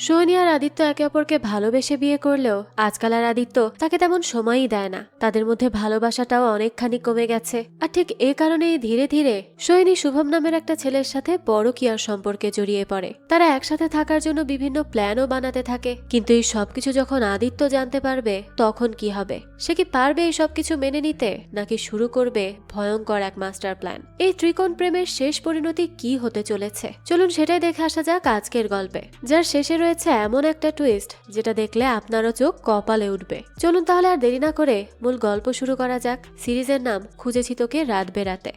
সোহিনী আর আদিত্য একে অপরকে ভালোবেসে বিয়ে করলেও আজকাল আর আদিত্য তাকে তেমন সময়ই দেয় না। তাদের মধ্যে ভালোবাসাটাও অনেকখানি কমে গেছে। আর ঠিক এ কারণেই ধীরে ধীরে সোহিনী শুভম নামের একটা ছেলের সাথে পরকীয়ার সম্পর্কে জড়িয়ে পড়ে। তারা একসাথে থাকার জন্য বিভিন্ন প্ল্যানও বানাতে থাকে। কিন্তু এই সবকিছু যখন আদিত্য জানতে পারবে তখন কি হবে? সে কি পারবে এই সবকিছু মেনে নিতে, নাকি শুরু করবে ভয়ঙ্কর এক মাস্টার প্ল্যান? এই ত্রিকোণ প্রেমের শেষ পরিণতি কি হতে চলেছে চলুন সেটাই দেখে আসা যাক আজকের গল্পে, যার শেষে রয়েছে এমন একটা টুইস্ট যেটা দেখলে আপনারও চোখ কপালে উঠবে। চলুন তাহলে আর দেরি না করে মূল গল্প শুরু করা যাক। সিরিজের নাম খুঁজেছি তোকে রাত বেরাতে।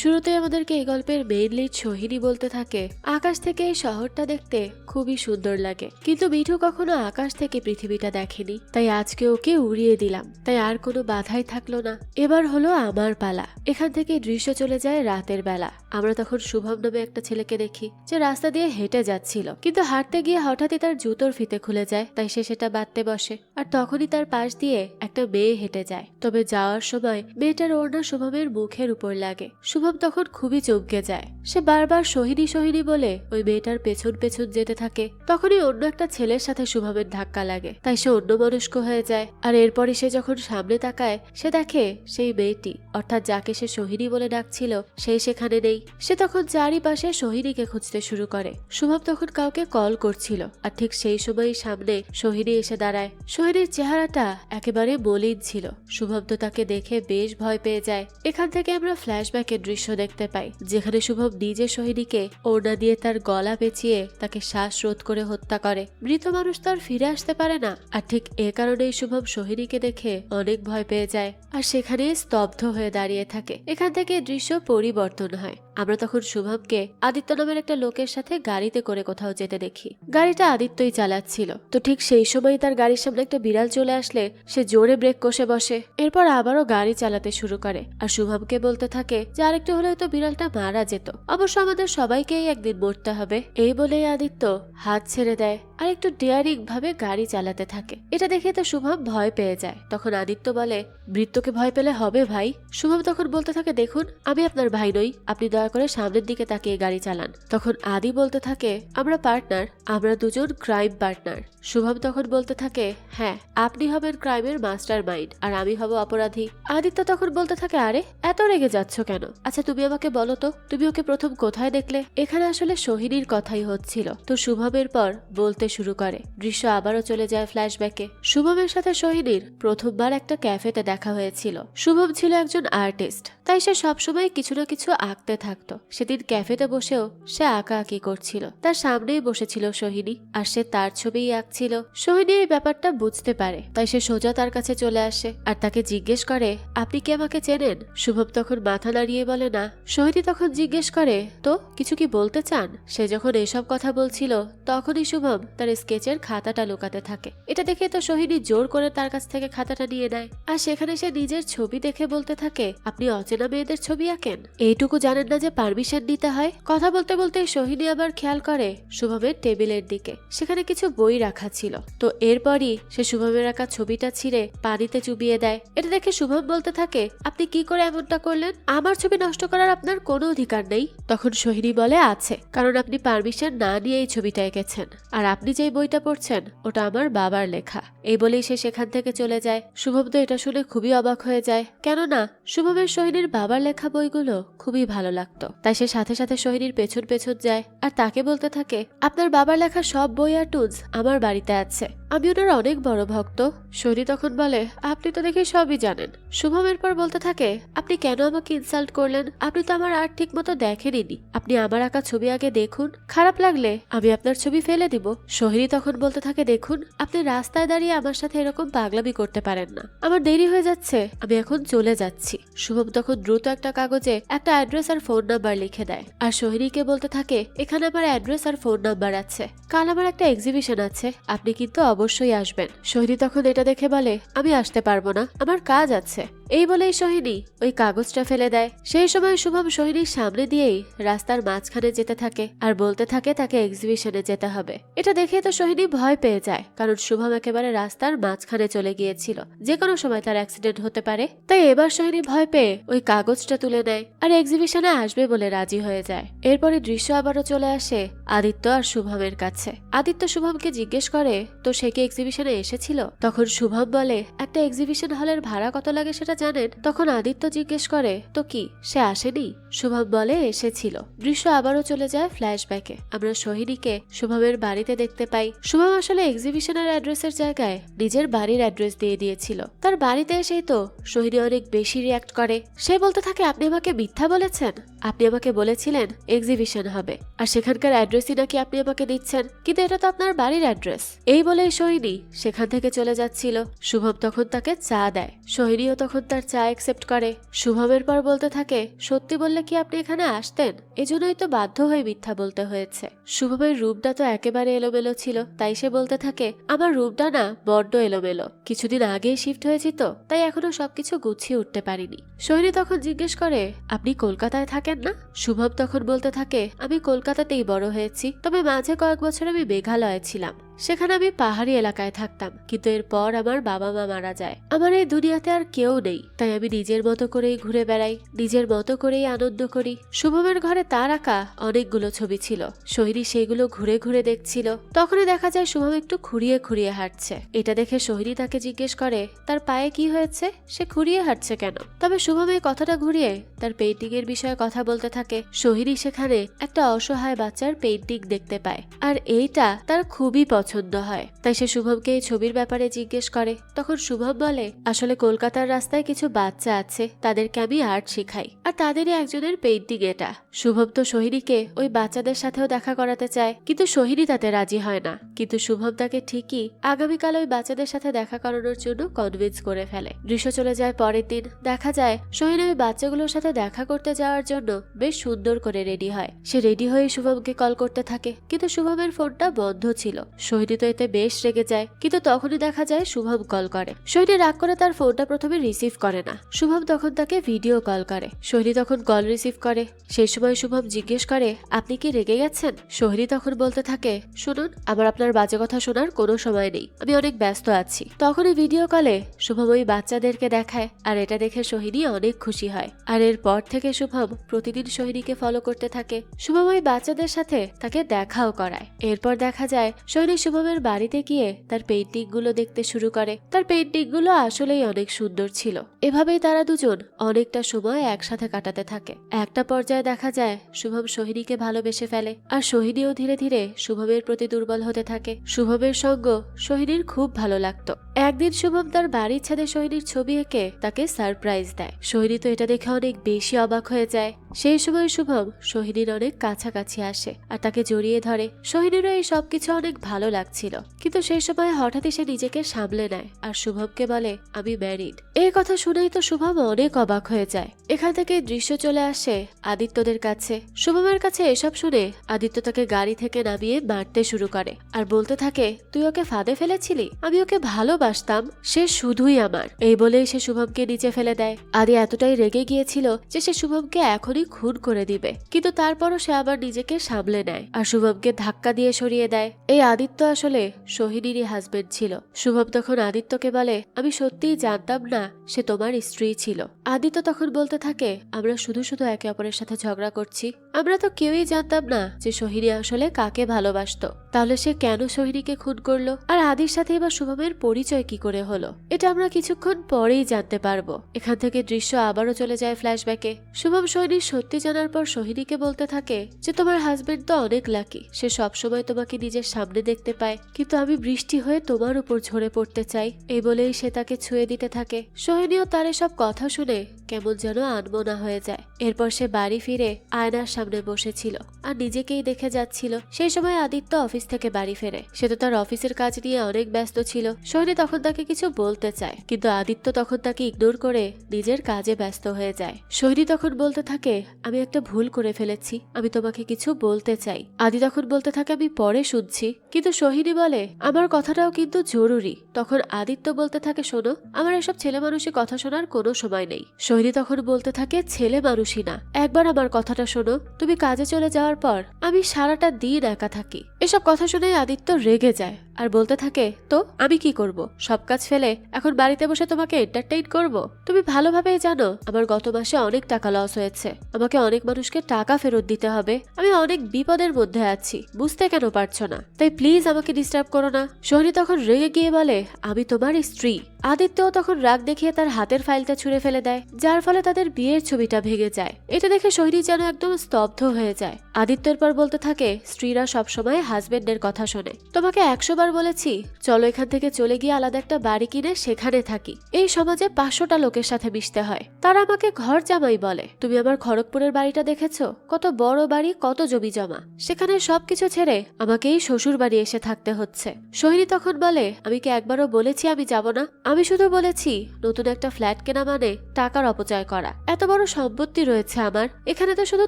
শুরুতে আমাদেরকে এই গল্পের মেইন লিড সোহিনী বলতে থাকে, আকাশ থেকে এই শহরটা দেখতে খুবই সুন্দর লাগে, কিন্তু মিঠু কখনো আকাশ থেকে পৃথিবীটা দেখেনি, তাই আজকে ওকে উড়িয়ে দিলাম, তাই আর কোনো বাধাই থাকলো না। এবার হলো আমার পালা। এখান থেকে দৃশ্য চলে যায় রাতের বেলা। আমরা তখন শুভম নামে একটা ছেলেকে দেখি যে রাস্তা দিয়ে হেঁটে যাচ্ছিল, কিন্তু হাঁটতে গিয়ে হঠাৎই তার জুতোর ফিতে খুলে যায়, তাই সে সেটা বাঁধতে বসে। আর তখনই তার পাশ দিয়ে একটা মেয়ে হেঁটে যায়, তবে যাওয়ার সময় মেয়েটার ওড়না শুভমের মুখের উপর লাগে। শুভম তখন খুবই চমকে যায়। সে বারবার সোহিনী সোহিনী বলে ওই মেয়েটার পেছন পেছন যেতে থাকে। তখনই অন্য একটা ছেলের সাথে শুভমের ধাক্কা লাগে, তাই সে অন্যমনস্ক হয়ে যায়। আর এরপরই সে যখন সামনে তাকায় সে দেখে সেই মেয়েটি, অর্থাৎ যাকে সে সোহিনী বলে ডাকছিল, সেই সেখানে নেই। সে তখন চারিপাশে সোহিনীকে খুঁজতে শুরু করে। শুভম তখন কাউকে কল করছিল, আর ঠিক সেই সময়ই সামনে সোহিনী এসে দাঁড়ায়। সোহিনীর চেহারাটা একেবারে মলিন ছিল। শুভম তো তাকে দেখে বেশ ভয় পেয়ে যায়। এখান থেকে আমরা ফ্ল্যাশব্যাকের দৃশ্য দেখতে পাই, যেখানে শুভম নিজে সোহিনীকে ওড়না দিয়ে তার গলা পেঁচিয়ে তাকে শ্বাসরোধ করে হত্যা করে। মৃত মানুষ তো আর ফিরে আসতে পারে না, আর ঠিক এ কারণেই শুভম সোহিনীকে দেখে অনেক ভয় পেয়ে যায় আর সেখানে স্তব্ধ হয়ে দাঁড়িয়ে থাকে। এখান থেকে দৃশ্য পরিবর্তন হয়। আমরা তখন শুভমকে আদিত্য নামের একটা লোকের সাথে গাড়িতে করে কোথাও যেতে দেখি। গাড়িটা আদিত্যই চালাচ্ছিল। তো ঠিক সেই সময় তার গাড়ির সামনে একটা বিড়াল চলে আসলে সে জোরে ব্রেক কষে বসে। এরপর আবারও গাড়ি চালাতে শুরু করে আর শুভমকে বলতে থাকে যে আরেকটু হলে তো বিড়ালটা মারা যেত, অবশ্য আমাদের সবাইকেই একদিন মরতে হবে। এই বলেই আদিত্য হাত ছেড়ে দেয় আর একটু ডেয়ারিং ভাবে গাড়ি চালাতে থাকে। এটা দেখে তো শুভম ভয় পেয়ে যায়। তখন আদিত্য বলে, বৃত্তকে ভয় পেলে হবে ভাই? শুভম তখন বলতে থাকে, দেখুন আমি আপনার ভাই নই, আপনি দয়া করে সামনের দিকে তাকিয়ে গাড়ি চালান। তখন আদি বলতে থাকে, আমরা পার্টনার, আমরা দুজন ক্রাইম পার্টনার। শুভম তখন বলতে থাকে, হ্যাঁ আপনি হবেন ক্রাইমের মাস্টার মাইন্ড আর আমি হব অপরাধী। আদিত্য তখন বলতে থাকে, আরে এত রেগে যাচ্ছ কেন? আচ্ছা তুমি আমাকে বলো তো, তুমি ওকে প্রথম কোথায় দেখলে? এখানে আসলে সোহিনীর কথাই হচ্ছিল। তো শুভমের পর বলতে শুরু করে। দৃশ্য আবারও চলে যায় ফ্ল্যাশব্যাকে। শুভমের সাথে সোহিনীর প্রথমবার একটা ক্যাফেতে দেখা হয়েছিল। শুভম ছিল একজন আর্টিস্ট, তাই সে সবসময় কিছু না কিছু আঁকতে থাকতো। সেদিন ক্যাফেতে বসেও সে আঁকাআঁকি করছিল। তার সামনেই বসেছিল সোহিনী আর সে তার ছবিই আঁকছিল। সোহিনী এই ব্যাপারটা বুঝতে পারে, তাই সে সোজা তার কাছে চলে আসে আর তাকে জিজ্ঞেস করে, আপনি কি আমাকে চেনেন? শুভম তখন মাথা নাড়িয়ে বলে না। সোহিনী তখন জিজ্ঞেস করে, তো কিছু কি বলতে চান? সে যখন এসব কথা বলছিল তখনই শুভম তার স্কেচের খাতাটা লুকাতে থাকে। এটা দেখে তো সোহিনী জোর করে তার কাছ থেকে খাতাটা নিয়ে নেয় আর সেখানে সে নিজের ছবি দেখে বলতে থাকে, আপনি অচেনা মেয়েদের ছবি আঁকেন? এইটুকু জানেন না যে পারমিশন নিতে হয়? কথা বলতে বলতে সোহিনী আবার খেয়াল করে শুভমের টেবিলের দিকে। সেখানে কিছু বই রাখা ছিল। তো এরপরই সে শুভমের আঁকা ছবিটা ছিঁড়ে পানিতে চুবিয়ে দেয়। এটা দেখে শুভম বলতে থাকে, আপনি কি করে এমনটা করলেন? আমার ছবি নষ্ট করার আপনার কোনো অধিকার নেই। তখন সোহিনী বলে, আছে, কারণ আপনি পারমিশন না নিয়ে এই ছবিটা এঁকেছেন, আর আপনি যেই বইটা পড়ছেন ওটা আমার বাবার লেখা। এই বলেই সে সেখান থেকে চলে যায়। শুভম তো এটা শুনে খুবই অবাক হয়ে যায়, কেননা শুভমের সোহিনীর বাবার লেখা বইগুলো খুবই ভালো লাগতো। তাই সে সাথে সাথে সোহিনীর পেছন পেছন যায় আর তাকে বলতে থাকে, আপনার বাবার লেখা সব বই আর টুলস আমার বাড়িতে আছে, আমি ওনার অনেক বড় ভক্ত। সোহিনী তখন বলে, আপনি তো দেখি সবই জানেন। শুভমের পর বলতে থাকে, আপনি কেন আমাকে ইনসাল্ট করলেন? আপনি তো আমার আর্ট ঠিক মতো দেখেননি। আপনি আমার আঁকা ছবি আগে দেখুন, খারাপ লাগলে আমি আপনার ছবি ফেলে দিব। সোহিনী তখন বলতে থাকে, দেখুন আপনি রাস্তায় দাঁড়িয়ে আমার সাথে এরকম পাগলামি করতে পারেন না, আমার দেরি হয়ে যাচ্ছে, আমি এখন চলে যাচ্ছি। শুভম তখন দ্রুত একটা কাগজে একটা অ্যাড্রেস আর ফোন নাম্বার লিখে দেয় আর সোহিনীকে বলতে থাকে, এখানে আমার অ্যাড্রেস আর ফোন নাম্বার আছে, কাল আমার একটা এক্সিবিশন আছে, আপনি কিন্তু অবশ্যই আসবেন। সোহিনী তখন এটা দেখে বলে, আমি আসতে পারবো না, আমার কাজ আছে। এই বলেই সোহিনী ওই কাগজটা ফেলে দেয়। সেই সময় শুভম সোহিনীর সামনে দিয়েই রাস্তার মাঝখানে যেতে থাকে আর বলতে থাকে তাকে এক্সিবিশনে যেতে হবে। এটা দেখে তো সোহিনী ভয় পেয়ে যায়, কারণ শুভম একেবারে রাস্তার মাঝখানে চলে গিয়েছিল, যে কোনো সময় তার অ্যাক্সিডেন্ট হতে পারে। তাই এবার সোহিনী ভয় পেয়ে ওই কাগজটা তুলে নেয় আর এক্সিবিশনে আসবে বলে রাজি হয়ে যায়। এরপরে দৃশ্য আবারও চলে আসে আদিত্য আর শুভমের কাছে। আদিত্য শুভমকে জিজ্ঞেস করে, তো সে কি এক্সিবিশনে এসেছিল? তখন শুভম বলে, একটা এক্সিবিশন হলের ভাড়া কত লাগে সেটা জানেন? তখন আদিত্য জিজ্ঞেস করে, তো কি সে আসেনি? শুভম বলে এসেছিল। দৃশ্য আবারও চলে যায় ফ্ল্যাশব্যাকে। আমরা সোহিনীকে শুভমের বাড়িতে দেখতে পাই। শুভম আসলে এক্সিবিশনের অ্যাড্রেসের জায়গায় নিজের বাড়ির অ্যাড্রেস দিয়ে দিয়েছিল। তার বাড়িতে এসেই তো সোহিনী অনেক বেশি রিয়াক্ট করে। সে বলতে থাকে, আপনি আমাকে মিথ্যা বলেছেন, আপনি আমাকে বলেছিলেন এক্সিবিশন হবে, আর সেখানকার অ্যাড্রেসই নাকি আপনি আমাকে দিচ্ছেন, কিন্তু এটা তো আপনার বাড়ির অ্যাড্রেস। এই বলেই সোহিনী সেখান থেকে চলে যাচ্ছিল। শুভম তখন তাকে চা দেয়। সোহিনীও তখন তার চা অ্যাকসেপ্ট করে। শুভমের পর বলতে থাকে, সত্যি বললে কি আপনি এখানে আসতেন? এজন্যই তো বাধ্য হয়ে মিথ্যা বলতে হয়েছে। শুভমের রূপটা তো একেবারে এলোমেলো ছিল, তাই সে বলতে থাকে, আমার রূপটা না বড্ড এলোমেলো, কিছুদিন আগেই শিফট হয়েছি তো, তাই এখনো সবকিছু গুছিয়ে উঠতে পারিনি। সোহিনী তখন জিজ্ঞেস করে, আপনি কলকাতায় থাকেন না? শুভম তখন বলতে থাকে, আমি কলকাতাতেই বড় হয়েছি, তবে মাঝে কয়েক বছর আমি মেঘালয়ে ছিলাম। সেখানে আমি পাহাড়ি এলাকায় থাকতাম, কিন্তু এরপর আমার বাবা মা মারা যায়। আমার এই দুনিয়াতে আর কেউ নেই, তাই আমি নিজের মতো করেই ঘুরে বেড়াই, নিজের মতো করেই আনন্দ করি। শুভমের ঘরে তার আঁকা অনেকগুলো ছবি ছিল। সোহিনী সেগুলো ঘুরে ঘুরে দেখছিল। তখনই দেখা যায় শুভম একটু খুঁড়িয়ে খুঁড়িয়ে হাঁটছে। এটা দেখে সোহিনী তাকে জিজ্ঞেস করে, তার পায়ে কি হয়েছে, সে খুঁড়িয়ে হাঁটছে কেন? তবে শুভম এই কথাটা ঘুরিয়ে তার পেইন্টিং এর বিষয়ে কথা বলতে থাকে। সোহিনী সেখানে একটা অসহায় বাচ্চার পেইন্টিং দেখতে পায়, আর এইটা তার খুবই পছন্দ হয়। তাই সে শুভমকে এই ছবির ব্যাপারে জিজ্ঞেস করে। তখন শুভম বলে, আসলে কলকাতার রাস্তায় কিছু বাচ্চা আছে, তাদেরকে আমি আর্ট শিখাই, আর তাদেরই একজনের পেইন্টিং এটা। শুভম তো সোহিনীকে ওই বাচ্চাদের সাথেও দেখা করাতে চায়, কিন্তু সোহিনী তাতে রাজি হয় না। কিন্তু শুভম তাকে ঠিকই আগামীকাল ওই বাচ্চাদের সাথে দেখা করানোর জন্য কনভিন্স করে ফেলে। দৃশ্য চলে যায় পরের দিন। দেখা যায় সোহিনী ওই বাচ্চাগুলোর সাথে দেখা করতে যাওয়ার জন্য বেশ সুন্দর করে রেডি হয়। সে রেডি হয়ে শুভমকে কল করতে থাকে, কিন্তু শুভমের ফোনটা বন্ধ ছিল। সোহিনী তো এতে বেশ রেগে যায়, কিন্তু তখনই দেখা যায় শুভম কল করে। সোহিনী রাগ করে তার ফোনটা প্রথমে রিসিভ করে না। শুভম তখন তাকে ভিডিও কল করে। সোহিনী তখন কল রিসিভ করে। সেই সময় শুভম জিজ্ঞেস করে, আপনি কি রেগে গেছেন? সোহিনী তখন বলতে থাকে, শুনুন, আমার আপনার বাজে কথা শোনার কোনো সময় নেই, আমি অনেক ব্যস্ত আছি। তখনই ভিডিও কলে শুভম ওই বাচ্চাদেরকে দেখায়, আর এটা দেখে সোহিনী অনেক খুশি হয়। আর এরপর থেকে শুভম প্রতিদিন সোহিনীকে ফলো করতে থাকে। শুভম ওই বাচ্চাদের সাথে তাকে দেখাও করায়। এরপর দেখা যায় সোহিনী শুভমের বাড়িতে গিয়ে তার পেইন্টিং গুলো দেখতে শুরু করে। তার পেইন্টিং গুলো আসলেই অনেক সুন্দর ছিল। এভাবেই তারা দুজন অনেকটা সময় একসাথে কাটাতে থাকে। একটা পর্যায়ে দেখা যায় শুভম সোহিনীকে ভালোবেসে ফেলে, আর সোহিনীও ধীরে ধীরে শুভমের প্রতি দুর্বল হতে থাকে। শুভমের সঙ্গ সোহিনীর খুব ভালো লাগতো। একদিন শুভম তার বাড়ির ছাদে সোহিনীর ছবি এঁকে তাকে সারপ্রাইজ দেয়। সোহিনী তো এটা দেখে অনেক বেশি অবাক হয়ে যায়। সেই সময় শুভম সোহিনীর অনেক কাছাকাছি আসে আর তাকে জড়িয়ে ধরে। সোহিনীরও এই সবকিছু অনেক ভালো লাগছিল, কিন্তু সেই সময় হঠাৎই সে নিজেকে সামলে নেয় আর শুভমকে বলে, আমি ম্যারিড। এই কথা শুনেই তো শুভম অনেক অবাক হয়ে যায়। এখান থেকে দৃশ্য চলে আসে আদিত্যদের কাছে। শুভমের কাছে এসব শুনে আদিত্য তাকে গাড়ি থেকে নামিয়ে মারতে শুরু করে আর বলতে থাকে, তুই ওকে ফাঁদে ফেলেছিলি, আমি ওকে ভালোবাসতাম, সে শুধুই আমার। এই বলেই সে শুভমকে নিচে ফেলে দেয়। আদি এতটাই রেগে গিয়েছিল যে সে শুভমকে এখনই খুন করে দিবে, কিন্তু তারপরও সে আবার নিজেকে সামলে নেয় আর শুভমকে ধাক্কা দিয়ে সরিয়ে দেয়। এই আদিত্য আসলে সোহিনীরই হাজবেন্ড ছিল। শুভম তখন আদিত্যকে বলে, আমি সত্যিই জানতাম না সে তোমার স্ত্রী ছিল। আদিত্য তখন বলতে থাকে, আমরা শুধু শুধু একে অপরের সাথে ঝগড়া করছি, আমরা তো কেউই জানতাম না যে সোহিনী আসলে কাকে ভালোবাসতো। তাহলে সে কেন সোহিনীকে খুন করলো, আর আদির সাথে এবার শুভমের পরিচয় কি করে হলো, এটা আমরা কিছুক্ষণ পরেই জানতে পারবো। এখান থেকে দৃশ্য আবারও চলে যায় ফ্ল্যাশব্যাকে। শুভম সোহিনীর সত্যি জানার পর সোহিনীকে বলতে থাকে যে, তোমার হাজবেন্ড তো অনেক লাকি, সে সবসময় তোমাকে নিজের সামনে দেখতে পায়, কিন্তু আমি বৃষ্টি হয়ে তোমার উপর ঝরে পড়তে চাই। এই বলেই সে তাকে ছুঁয়ে দিতে থাকে। সোহিনীও তার এসব কথা শুনে কেমন যেন আনমনা হয়ে যায়। এরপর সে বাড়ি ফিরে আয়নার সামনে বসেছিল আর নিজেকেই দেখে যাচ্ছিল। সেই সময় আদিত্য অফিস থেকে বাড়ি ফেরে। সে তো তার অফিসের কাজ নিয়ে অনেক ব্যস্ত ছিল। সোহিনী তখন তাকে কিছু বলতে চায়, কিন্তু আদিত্য তখন তাকে ইগনোর করে নিজের কাজে ব্যস্ত হয়ে যায়। সোহিনী তখন বলতে থাকে, আমি একটা ভুল করে ফেলেছি, আমি তোমাকে কিছু বলতে চাই। আদি তখন বলতে থাকে, আমি পরে শুনছি। কিন্তু সোহিনী বলে, আমার কথাটাও কিন্তু জরুরি। তখন আদিত্য বলতে থাকে, শোনো, আমার এসব ছেলে মানুষই কথা শোনার কোনো সময় নেই। সোহিনী তখন বলতে থাকে, ছেলে মানুষই না, একবার আমার কথাটা শোনো। তুমি কাজে চলে যাওয়ার পর আমি সারাটা দিন একা থাকি। এসব কথা শুনে আদিত্য রেগে যায় আর বলতে থাকে, তো আমি কি করব? সব কাজ ফেলে এখন বাড়িতে বসে তোমাকে এন্টারটেইন করব? তুমি ভালোভাবেই জানো আমার গত মাসে অনেক টাকা লস হয়েছে, আমাকে অনেক মানুষকে টাকা ফেরত দিতে হবে, আমি অনেক বিপদের মধ্যে আছি, বুঝতে কেন পারছো না? তাই প্লিজ আমাকে ডিস্টার্ব করো না। সোহিনী তখন রেগে গিয়ে বলে, আমি তোমার স্ত্রী। আদিত্য তখন রাগ দেখিয়ে তার হাতের ফাইলটা ছুঁড়ে ফেলে দেয়, যার ফলে তাদের বিয়ের ছবিটা ভেঙে যায়। এটা দেখে সোহিনী যেন একদম স্তব্ধ হয়ে যায়। আদিত্যের পর বলতে থাকে, স্ত্রীরা সবসময় হাজবেন্ডের কথা শোনে। তোমাকে 100 বার বলেছি, চলো এখান থেকে চলে গিয়ে আলাদা একটা বাড়ি কিনে সেখানে থাকি। এই সমাজে 500টা লোকের সাথে মিশতে হয়, তারা আমাকে ঘর জামাই বলে। তুমি আমার খড়গপুরের বাড়িটা দেখেছো? কত বড় বাড়ি, কত জমি জমা। সেখানে সবকিছু ছেড়ে আমাকে এই শ্বশুর বাড়ি এসে থাকতে হচ্ছে। সোহিনী তখন বলে, আমি কি একবারও বলেছি আমি যাব না? আমি শুধু বলেছি নতুন একটা ফ্ল্যাট কেনা মানে টাকার অপচয় করা। এত বড় সম্পত্তি রয়েছে আমার, এখানে তো শুধু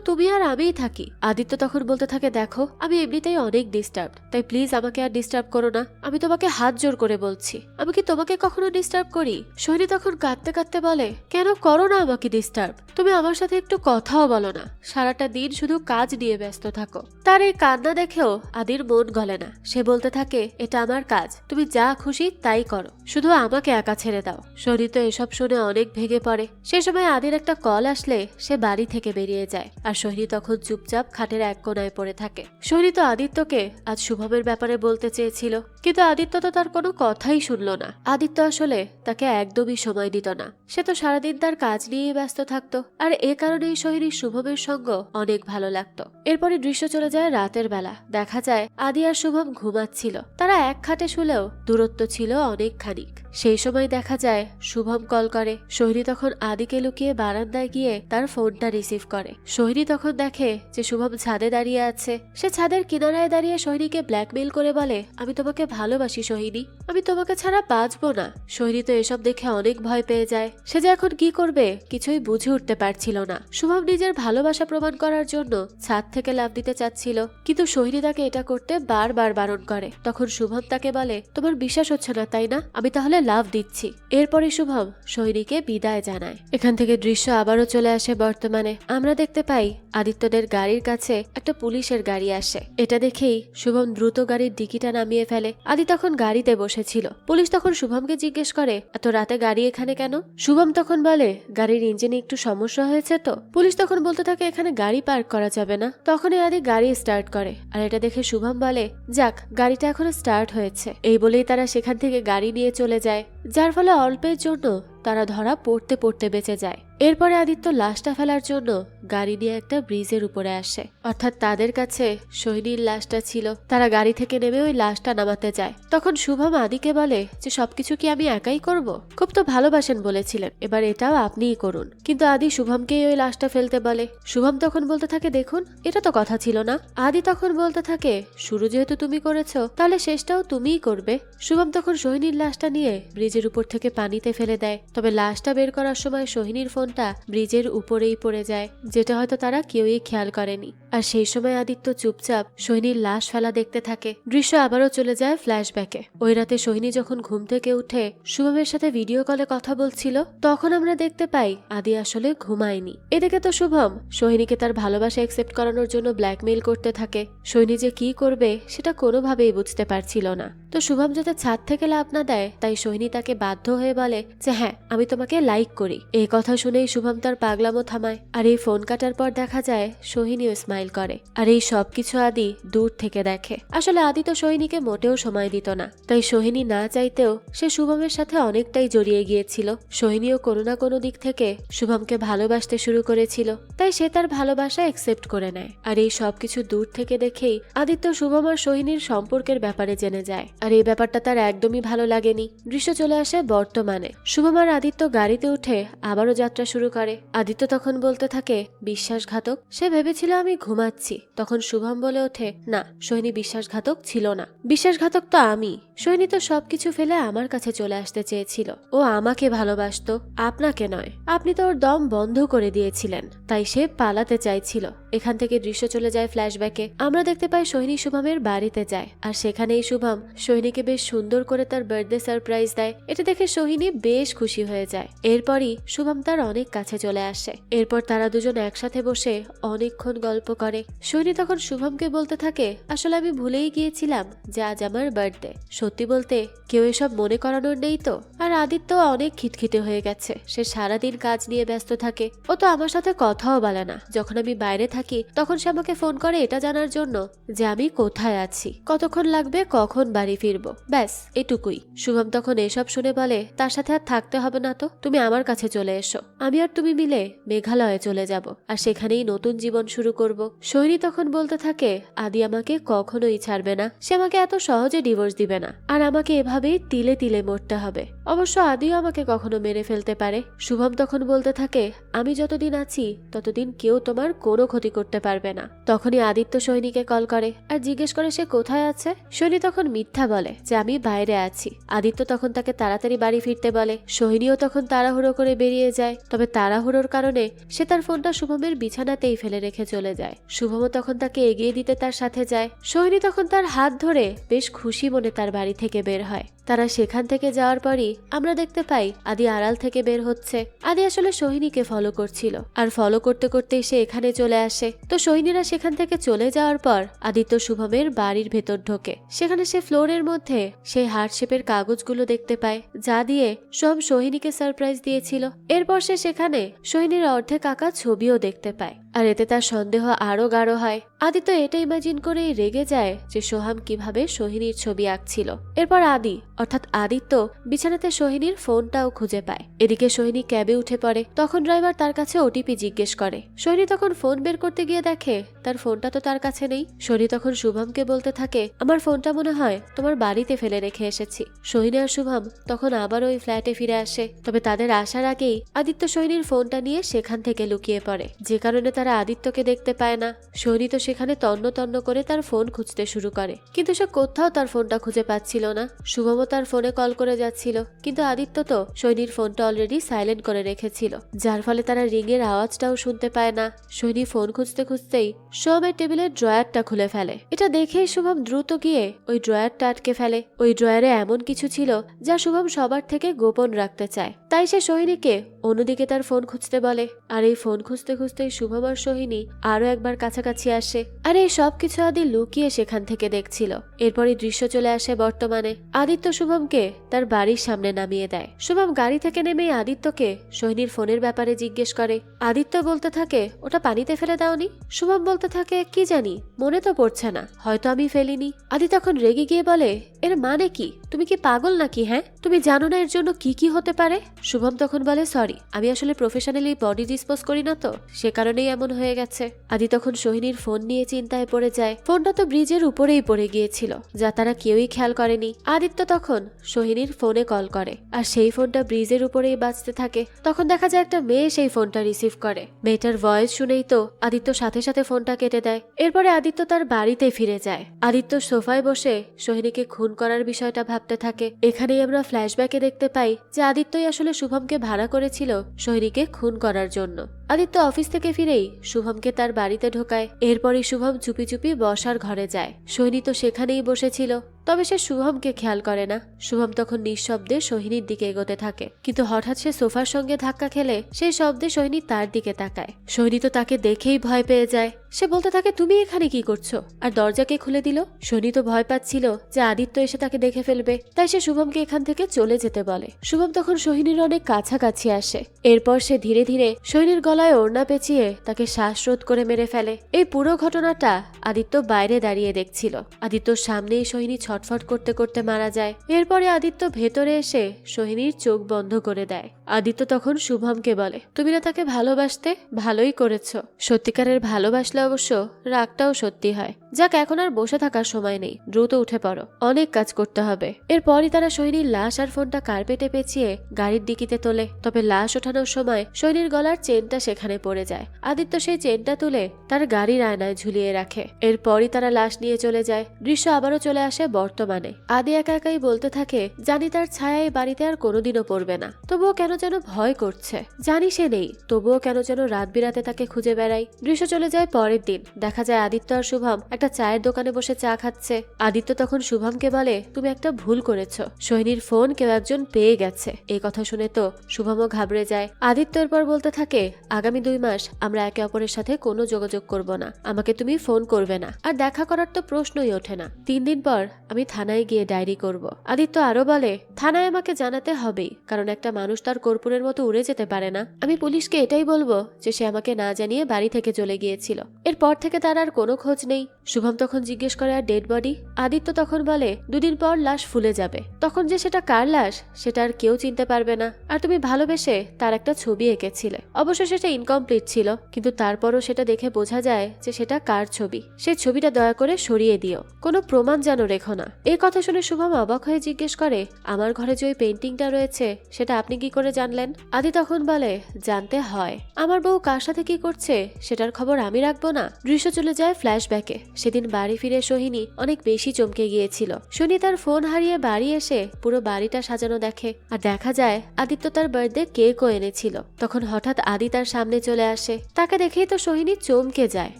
তুমি আর আমিই থাকি। আদিত্য তখন বলতে থাকে, দেখো আমি এমনিতেই অনেক ডিস্টার্ব, তাই প্লিজ আমাকে আর ডিস্টার্ব করো না। আমি তোমাকে হাত জোর করে বলছি, আমি কি তোমাকে কখনো ডিস্টার্ব করি? সোহিনী তখন কাঁদতে কাঁদতে বলে, কেন করো না আমাকে ডিস্টার্ব? তুমি আমার সাথে একটু কথাও বলো না, সারাটা দিন শুধু কাজ নিয়ে ব্যস্ত থাকো। তার এই কান্না দেখেও আদির মন গলে না। সে বলতে থাকে, এটা আমার কাজ, তুমি যা খুশি তাই করো, শুধু আমাকে একা ছেড়ে দাও। সোহিনী তো এসব শুনে অনেক ভেঙে পড়ে। সে সময় আদির একটা কল আসলে সে বাড়ি থেকে বেরিয়ে যায়, আর সোহিনী তখন চুপচাপ খাটের এক কোনায় পড়ে থাকে। সোহিনী তো আদিত্যকে আজ শুভমের ব্যাপারে বলতে চেয়েছিল, কিন্তু আদিত্য তো তার কোনো কথাই শুনলো না। আদিত্য আসলে তাকে একদমই সময় দিত না। সে তো সারাদিন তার কাজ নিয়েই ব্যস্ত থাকতো, আর এ কারণেই সোহিনী শুভমের সঙ্গ অনেক ভালো লাগতো। এরপরে দৃশ্য চলে যায় রাতের বেলা। দেখা যায় আদি আর শুভম ঘুমাচ্ছিল। তারা এক খাটে শুলেও দূরত্ব ছিল অনেক খানিক। সেই সময় দেখা যায় শুভম কল করে। সোহিনী তখন আদিকে লুকিয়ে বারান্দায় গিয়ে তার ফোনটা রিসিভ করে। সোহিনী তখন দেখে যে শুভম ছাদে দাঁড়িয়ে আছে। সে ছাদের কিনারায় দাঁড়িয়ে সোহিনীকে ব্ল্যাকমেইল করে বলে, আমি তোমাকে ভালোবাসি সোহিনী, আমি তোমাকে ছাড়া বাঁচবো না। সোহিনী তো এসব দেখে অনেক ভয় পেয়ে যায়। সে যে এখন কি করবে কিছুই বুঝে উঠতে পারছিল না। শুভম নিজের ভালোবাসা প্রমাণ করার জন্য ছাদ থেকে লাফ দিতে চাচ্ছিল, কিন্তু সোহিনী তাকে এটা করতে বারবার বারণ করে। তখন শুভম তাকে বলে, তোমার বিশ্বাস হচ্ছে না তাই না, আমি তাহলে লাভ দিচ্ছি। এরপরে শুভম সোহিনীকে বিদায় জানায়। এখান থেকে দৃশ্য আবারও চলে আসে বর্তমানে। আমরা দেখতে পাই আদিত্যদের গাড়ির কাছে একটা পুলিশের গাড়ি আসে। এটা দেখেই শুভম দ্রুত গাড়ির ডিকিটা নামিয়ে ফেলে। আদি তখন গাড়িতে বসেছিল। পুলিশ তখন শুভমকে জিজ্ঞেস করে, এত রাতে গাড়ি এখানে কেন? শুভম তখন বলে, গাড়ির ইঞ্জিনে একটু সমস্যা হয়েছে তো। পুলিশ তখন বলতে থাকে, এখানে গাড়ি পার্ক করা যাবে না। তখনই আদি গাড়ি স্টার্ট করে, আর এটা দেখে শুভম বলে, যাক গাড়িটা এখনো স্টার্ট হয়েছে। এই বলেই তারা সেখান থেকে গাড়ি নিয়ে চলে যায়, যার ফলে অল্পের জন্য তারা ধরা পড়তে পড়তে বেঁচে যায়। এরপরে আদিত্য লাশটা ফেলার জন্য গাড়ি নিয়ে একটা ব্রিজের উপরে আসে, অর্থাৎ তাদের কাছে সোহিনীর লাশটা ছিল। তারা গাড়ি থেকে নেমে ওই লাশটা নামাতে যায়। তখন শুভম আদিকে বলে যে সবকিছু কি আমি একাই করব? খুব তো ভালোবাসেন বলেছিলেন, এবার এটাও আপনিই করুন। কিন্তু আদি শুভমকেই ওই লাশটা ফেলতে বলে। শুভম তখন বলতে থাকে, দেখুন এটা তো কথা ছিল না। আদি তখন বলতে থাকে, শুরু যেহেতু তুমি করেছো তাহলে শেষটাও তুমিই করবে। শুভম তখন সোহিনীর লাশটা নিয়ে ব্রিজের উপর থেকে পানিতে ফেলে দেয়। তবে লাশটা বের করার সময় সোহিনীর ফোনটা ব্রিজের উপরেই পড়ে যায়, যেটা হয়তো তারা কেউই খেয়াল করেনি। আর সেই সময় আদিত্য চুপচাপ সোহিনীর লাশ ফেলা দেখতে থাকে। দৃশ্য আবারও চলে যায় ফ্ল্যাশব্যাকে। ওই রাতে সোহিনী যখন ঘুম থেকে উঠে শুভমের সাথে ভিডিও কলে কথা বলছিল, তখন আমরা দেখতে পাই আদি আসলে ঘুমায়নি। এদিকে তো শুভম সোহিনীকে তার ভালোবাসা একসেপ্ট করানোর জন্য ব্ল্যাকমেইল করতে থাকে। সোহিনী যে কি করবে সেটা কোনোভাবেই বুঝতে পারছিল না। তো শুভম যাতে ছাদ থেকে লাভ না দেয়, তাই সোহিনী তাকে বাধ্য হয়ে বলে যে হ্যাঁ আমি তোমাকে লাইক করি। এই কথা শুনেই শুভম তার পাগলামো থামায়। আর এই ফোন কাটার পর দেখা যায় সোহিনীও স্মাইল করে। আর এই সবকিছু আদি দূর থেকে দেখে। আসলে আদি তো সোহিনীকে মোটেও সময় দিত না, তাই সোহিনী না চাইতেও সে শুভমের সাথে অনেকটাই জড়িয়ে গিয়েছিল। সোহিনীও কোনো না কোনো দিক থেকে শুভমকে ভালোবাসতে শুরু করেছিল, তাই সে তার ভালোবাসা একসেপ্ট করে নেয়। আর এই সবকিছু দূর থেকে দেখেই আদিত্য শুভম আর সোহিনীর সম্পর্কের ব্যাপারে জেনে যায়। আর এই ব্যাপারটা তার একদমই ভালো লাগেনি। দৃশ্য চলে আসে বর্তমানে। শুভম আর আদিত্য গাড়িতে উঠে আবারও যাত্রা শুরু করে। আদিত্য তখন বলতে থাকে বিশ্বাসঘাতক। সে ভেবেছিল আমি ঘুমাচ্ছি। তখন শুভম বলে ওঠে না, সোহিনী বিশ্বাসঘাতক ছিল না, বিশ্বাসঘাতক তো আমি। সোহিনী তো সবকিছু ফেলে আমার কাছে চলে আসতে চেয়েছিল। ও আমাকে ভালোবাসতো, আপনাকে নয়। আপনি তো ওর দম বন্ধ করে দিয়েছিলেন, তাই সে পালাতে চাইছিল। এখান থেকে দৃশ্য চলে যায় ফ্ল্যাশব্যাকে। আমরা দেখতে পাই সোহিনী শুভমের বাড়িতে যায়, আর সেখানেই শুভম সোহিনীকে বেশ সুন্দর করে তার বার্থডে সারপ্রাইজ দেয়। এটা দেখে সোহিনী বেশ খুশি হয়ে যায়। এরপরই শুভম তার অনেক কাছে চলে আসে। এরপর তারা দুজন একসাথে বসে অনেকক্ষণ গল্প করে। সোহিনী তখন শুভমকে বলতে থাকে আসলে আমি ভুলেই গিয়েছিলাম যে আজ আমার বার্থডে। সত্যি বলতে কেউ এসব মনে করানোর নেই তো। আর আদিত্য অনেক খিটখিটে হয়ে গেছে। সে সারাদিন কাজ নিয়ে ব্যস্ত থাকে। ও তো আমার সাথে কথাও বলে না। যখন আমি বাইরে থাকি তখন সে আমাকে ফোন করে এটা জানার জন্য যে আমি কোথায় আছি, কতক্ষণ লাগবে, কখন বাড়ি ফিরবো, ব্যাস এটুকুই। শুভম তখন এসব শুনে বলে তার সাথে আর থাকতে হবে না তো, তুমি আমার কাছে চলে এসো। আমি আর তুমি মিলে মেঘালয়ে চলে যাব, আর সেখানেই নতুন জীবন শুরু করব। সোহিনী তখন বলতে থাকে আদি আমাকে কখনোই ছাড়বে না, সে আমাকে এত সহজে ডিভোর্স দিবে না, আর আমাকে এভাবেই তিলে তিলে মরতে হবে। অবশ্য আদিও আমাকে কখনো মেরে ফেলতে পারে। শুভম তখন বলতে থাকে আমি যতদিন আছি ততদিন কেউ তোমার কোনো ক্ষতি করতে পারবে না। তখনই আদিত্য সোহিনীকে কল করে আর জিজ্ঞেস করে সে কোথায় আছে। সোহিনী তখন মিথ্যা বলে যে আমি বাইরে আছি। আদিত্য তখন তাকে তাড়াতাড়ি বাড়ি ফিরতে বলে। সোহিনীও তখন তাড়াহুড়ো করে বেরিয়ে যায়। তবে তাড়াহুড়োর কারণে সে তার ফোনটা শুভমের বিছানাতেই ফেলে রেখে চলে যায়। শুভমও তখন তাকে এগিয়ে দিতে তার সাথে যায়। সোহিনী তখন তার হাত ধরে বেশ খুশি মনে তার বাড়ি থেকে বের হয়। তারা সেখান থেকে যাওয়ার পরই আমরা দেখতে পাই আদি আড়াল থেকে বের হচ্ছে। আদি আসলে সোহিনীকে ফলো করছিল, আর ফলো করতে করতেই সে এখানে চলে আসে। তো সোহিনীরা সেখান থেকে চলে যাওয়ার পর আদিত্য শুভমের বাড়ির ভেতর ঢোকে। সেখানে সে ফ্লোরের মধ্যে সেই হার্ট শেপের কাগজগুলো দেখতে পায় যা দিয়ে শুভম সোহিনীকে সারপ্রাইজ দিয়েছিল। এরপর সে সেখানে সোহিনীর অর্ধেক আঁকা ছবিও দেখতে পায়, আর এতে তার সন্দেহ আরো গাঢ় হয়। আদিত্য এটা ইমাজিন করেই রেগে যায় যে সোহাম কিভাবে সোহিনীর ছবি আঁকছিল। এরপর আদি অর্থাৎ আদিত্য বিছানাতে সোহিনীর ফোনটাও খুঁজে পায়। এদিকে সোহিনী ক্যাবে উঠে পড়ে। তখন ড্রাইভার তার কাছে ওটিপি জিজ্ঞেস করে। সোহিনী তখন ফোন বের করতে গিয়ে দেখে তার ফোনটা তো তার কাছে নেই। সোহিনী তখন শুভমকে বলতে থাকে আমার ফোনটা মনে হয় তোমার বাড়িতে ফেলে রেখে এসেছি। সোহিনী আর শুভম তখন আবার ওই ফ্ল্যাটে ফিরে আসে। তবে তাদের আসার আগেই আদিত্য সোহিনীর ফোনটা নিয়ে সেখান থেকে লুকিয়ে পড়ে, যে কারণে তারা আদিত্যকে দেখতে পায় না। সোহিনী তো সেখানে তন্ন তন্ন করে তার ফোন খুঁজতে শুরু করে, কিন্তু সে কোথাও তার ফোনটা খুঁজে পাচ্ছিল না। শুভমও তার ফোনে কল করে যাচ্ছিল, কিন্তু আদিত্য তো সোহিনীর ফোনটা অলরেডি সাইলেন্ট করে রেখেছিল, যার ফলে তারা রিং এর আওয়াজটাও শুনতে পায় না। সোহিনী ফোন খুঁজতে খুঁজতেই শুভমের টেবিলের ড্রয়ারটা খুলে ফেলে। এটা দেখেই শুভম দ্রুত গিয়ে ওই ড্রয়ারটা আটকে ফেলে। ওই ড্রয়ারে এমন কিছু ছিল যা শুভম সবার থেকে গোপন রাখতে চায়। তাই সে সোহিনীকে অন্যদিকে তার ফোন খুঁজতে বলে। আর এই ফোন খুঁজতে খুঁজতেই শুভম আর সোহিনী আরো একবার কাছাকাছি আসে, আর এই সবকিছু আদি লুকিয়ে সেখান থেকে দেখছিল। এরপরই দৃশ্য চলে আসে বর্তমানে। আদিত্য শুভমকে তার বাড়ির সামনে নামিয়ে দেয়। শুভম গাড়ি থেকে নেমে আদিত্যকে সোহিনীর ফোনের ব্যাপারে জিজ্ঞেস করে। আদিত্য বলতে থাকে ওটা পানিতে ফেলে দাওনি? শুভম বলতে থাকে কি জানি, মনে তো পড়ছে না, হয়তো আমি ফেলিনি। আদি তখন রেগে গিয়ে বলে এর মানে কি, তুমি কি পাগল নাকি? হ্যাঁ, তুমি জানো না এর জন্য কি কি হতে পারে? শুভম তখন বলে সরি, আমি আসলে প্রফেশনালি বডি ডিসপোজ করি না তো, সে কারণেই এমন হয়ে গেছে। আদি তখন সোহিনীর ফোন নিয়ে চিন্তায় পড়ে যায়। ফোনটা তো ব্রিজের উপরেই পড়ে গিয়েছিল, যা তারা কেউই খেয়াল করেনি। আদিত্য তখন সোহিনীর ফোনে কল করে, আর সেই ফোনটা ব্রিজের উপরেই বাজতে থাকে। তখন দেখা যায় একটা মেয়ে সেই ফোনটা রিসিভ করে। মেয়েটার ভয়েস শুনেই তো আদিত্য সাথে সাথে ফোনটা কেটে দেয়। এরপরে আদিত্য তার বাড়িতে ফিরে যায়। আদিত্য সোফায় বসে সোহিনীকে খুন করার বিষয়টা ভাবতে থাকে। এখানেই আমরা ফ্ল্যাশব্যাকে দেখতে পাই যে আদিত্যই আসলে শুভমকে ভাড়া করেছিল সোহিনীকে খুন করার জন্য। আদিত্য অফিস থেকে ফিরেই শুভমকে তার বাড়িতে ঢোকায়। এরপরই শুভম চুপি চুপি বসার ঘরে যায়। সোহিনী তো সেখানেই বসেছিল, তবে সে শুভমকে খেয়াল করে না। শুভম তখন নিঃশব্দে সোহিনীর দিকে এগোতে থাকে, কিন্তু হঠাৎ সে সোফার সঙ্গে ধাক্কা খেলে সেই শব্দে সোহিনী তার দিকে তাকায়। সোহিনী তো তাকে দেখেই ভয় পেয়ে যায়। সে বলতে থাকে তুমি এখানে কি করছো, আর দরজাকে খুলে দিল। সোহিনী তো ভয় পাচ্ছিল যে আদিত্য এসে তাকে দেখে ফেলবে, তাই সে শুভমকে এখান থেকে চলে যেতে বলে। শুভম তখন সোহিনীর অনেক কাছাকাছি আসে। এরপর সে ধীরে ধীরে সোহিনীর গলায় ওড়না পেঁচিয়ে তাকে শ্বাসরোধ করে মেরে ফেলে। এই পুরো ঘটনাটা আদিত্য বাইরে দাঁড়িয়ে দেখছিল। আদিত্যর সামনেই সোহিনী ছটফট করতে করতে মারা যায়। এরপরে আদিত্য ভেতরে এসে সোহিনীর চোখ বন্ধ করে দেয়। আদিত্য তখন শুভমকে বলে, তুমি না তাকে ভালোবাসতে, ভালোই করেছো। সত্যিকারের ভালোবাসলে অবশ্য রাগটাও সত্যি হয়। যাক, এখন আর বসে থাকার সময় নেই, দ্রুত উঠে পড়ো, অনেক কাজ করতে হবে। এরপরই তারা সোহিনীর লাশ আর ফোনটা কার্পেটে পেঁচিয়ে গাড়ির ডিকিতে তোলে। তবে লাশ ওঠানোর সময় সোহিনীর গলার চেনটা সেখানে পড়ে যায়। আদিত্য সেই চেনটা তুলে তার গাড়ির আয়নায় ঝুলিয়ে রাখে। এরপরই তারা লাশ নিয়ে চলে যায়। দৃশ্য আবারও চলে আসে বর্তমানে। আদি একা একাই বলতে থাকে, জানি তার ছায়া এই বাড়িতে আর কোনোদিনও পড়বে না, তবুও কেন যেন ভয় করছে। জানি সে নেই, তবুও কেন যেন রাত বিরাতে তাকে খুঁজে বেড়াই। দৃশ্য চলে যায় পরের দিন। দেখা যায় আদিত্য আর শুভম একটা চায়ের দোকানে বসে চা খাচ্ছে। আদিত্য তখন শুভমকে বলে, তুমি একটা ভুল করেছো, সোহিনীর ফোন কেউ একজন পেয়ে গেছে। এই কথা শুনে তো শুভমও ঘাবড়ে যায়। আদিত্য এরপর বলতে থাকে, আগামী 2 মাস আমরা একে অপরের সাথে কোনো যোগাযোগ করব না, আমাকে তুমি ফোন করবে না, আর দেখা করার তো প্রশ্নই ওঠে না। 3 দিন পর আমি থানায় গিয়ে ডায়েরি করব। আদিত্য আরো বলে, থানায় আমাকে জানাতে হবেই, কারণ একটা মানুষ তার কর্পূরের মতো উড়ে যেতে পারে না। আমি পুলিশকে এটাই বলবো যে সে আমাকে না জানিয়ে বাড়ি থেকে চলে গিয়েছিল। এরপর থেকে তার আর কোনো খোঁজ নেই। শুভম তখন জিজ্ঞেস করে, আর ডেড বডি? আদিত্য তখন বলে, 2 দিন পর লাশ ফুলে যাবে, তখন যে সেটা কার লাশ সেটা আর কেউ চিনতে পারবে না। আর তুমি ভালোবেসে তার একটা ছবি এঁকেছিলে, অবশ্য সেটা ইনকমপ্লিট ছিল, কিন্তু তারপরও সেটা দেখে বোঝা যায় যে সেটা কার ছবি। সেই ছবিটা দয়া করে সরিয়ে দিও, কোনো প্রমাণ যেন রেখো না। এই কথা শুনে শুভম অবাক হয়ে জিজ্ঞেস করে, আমার ঘরে যে ওই পেন্টিংটা রয়েছে সেটা আপনি কি করে জানলেন? আদি তখন বলে, জানতে হয়, আমার বউ কার সাথে কি করছে সেটার খবর আমি রাখবো না? দৃশ্য চলে যায় ফ্ল্যাশব্যাকে। সেদিন বাড়ি ফিরে সোহিনী অনেক বেশি চমকে গিয়েছিল। সোহিনী তার ফোন হারিয়ে বাড়ি এসে পুরো বাড়িটা সাজানো দেখে, আর দেখা যায় আদিত্য তার বার্থডে কেকও এনেছিল। তখন হঠাৎ আদি তার সামনে চলে আসে। তাকে দেখেই তো সোহিনী চমকে যায়,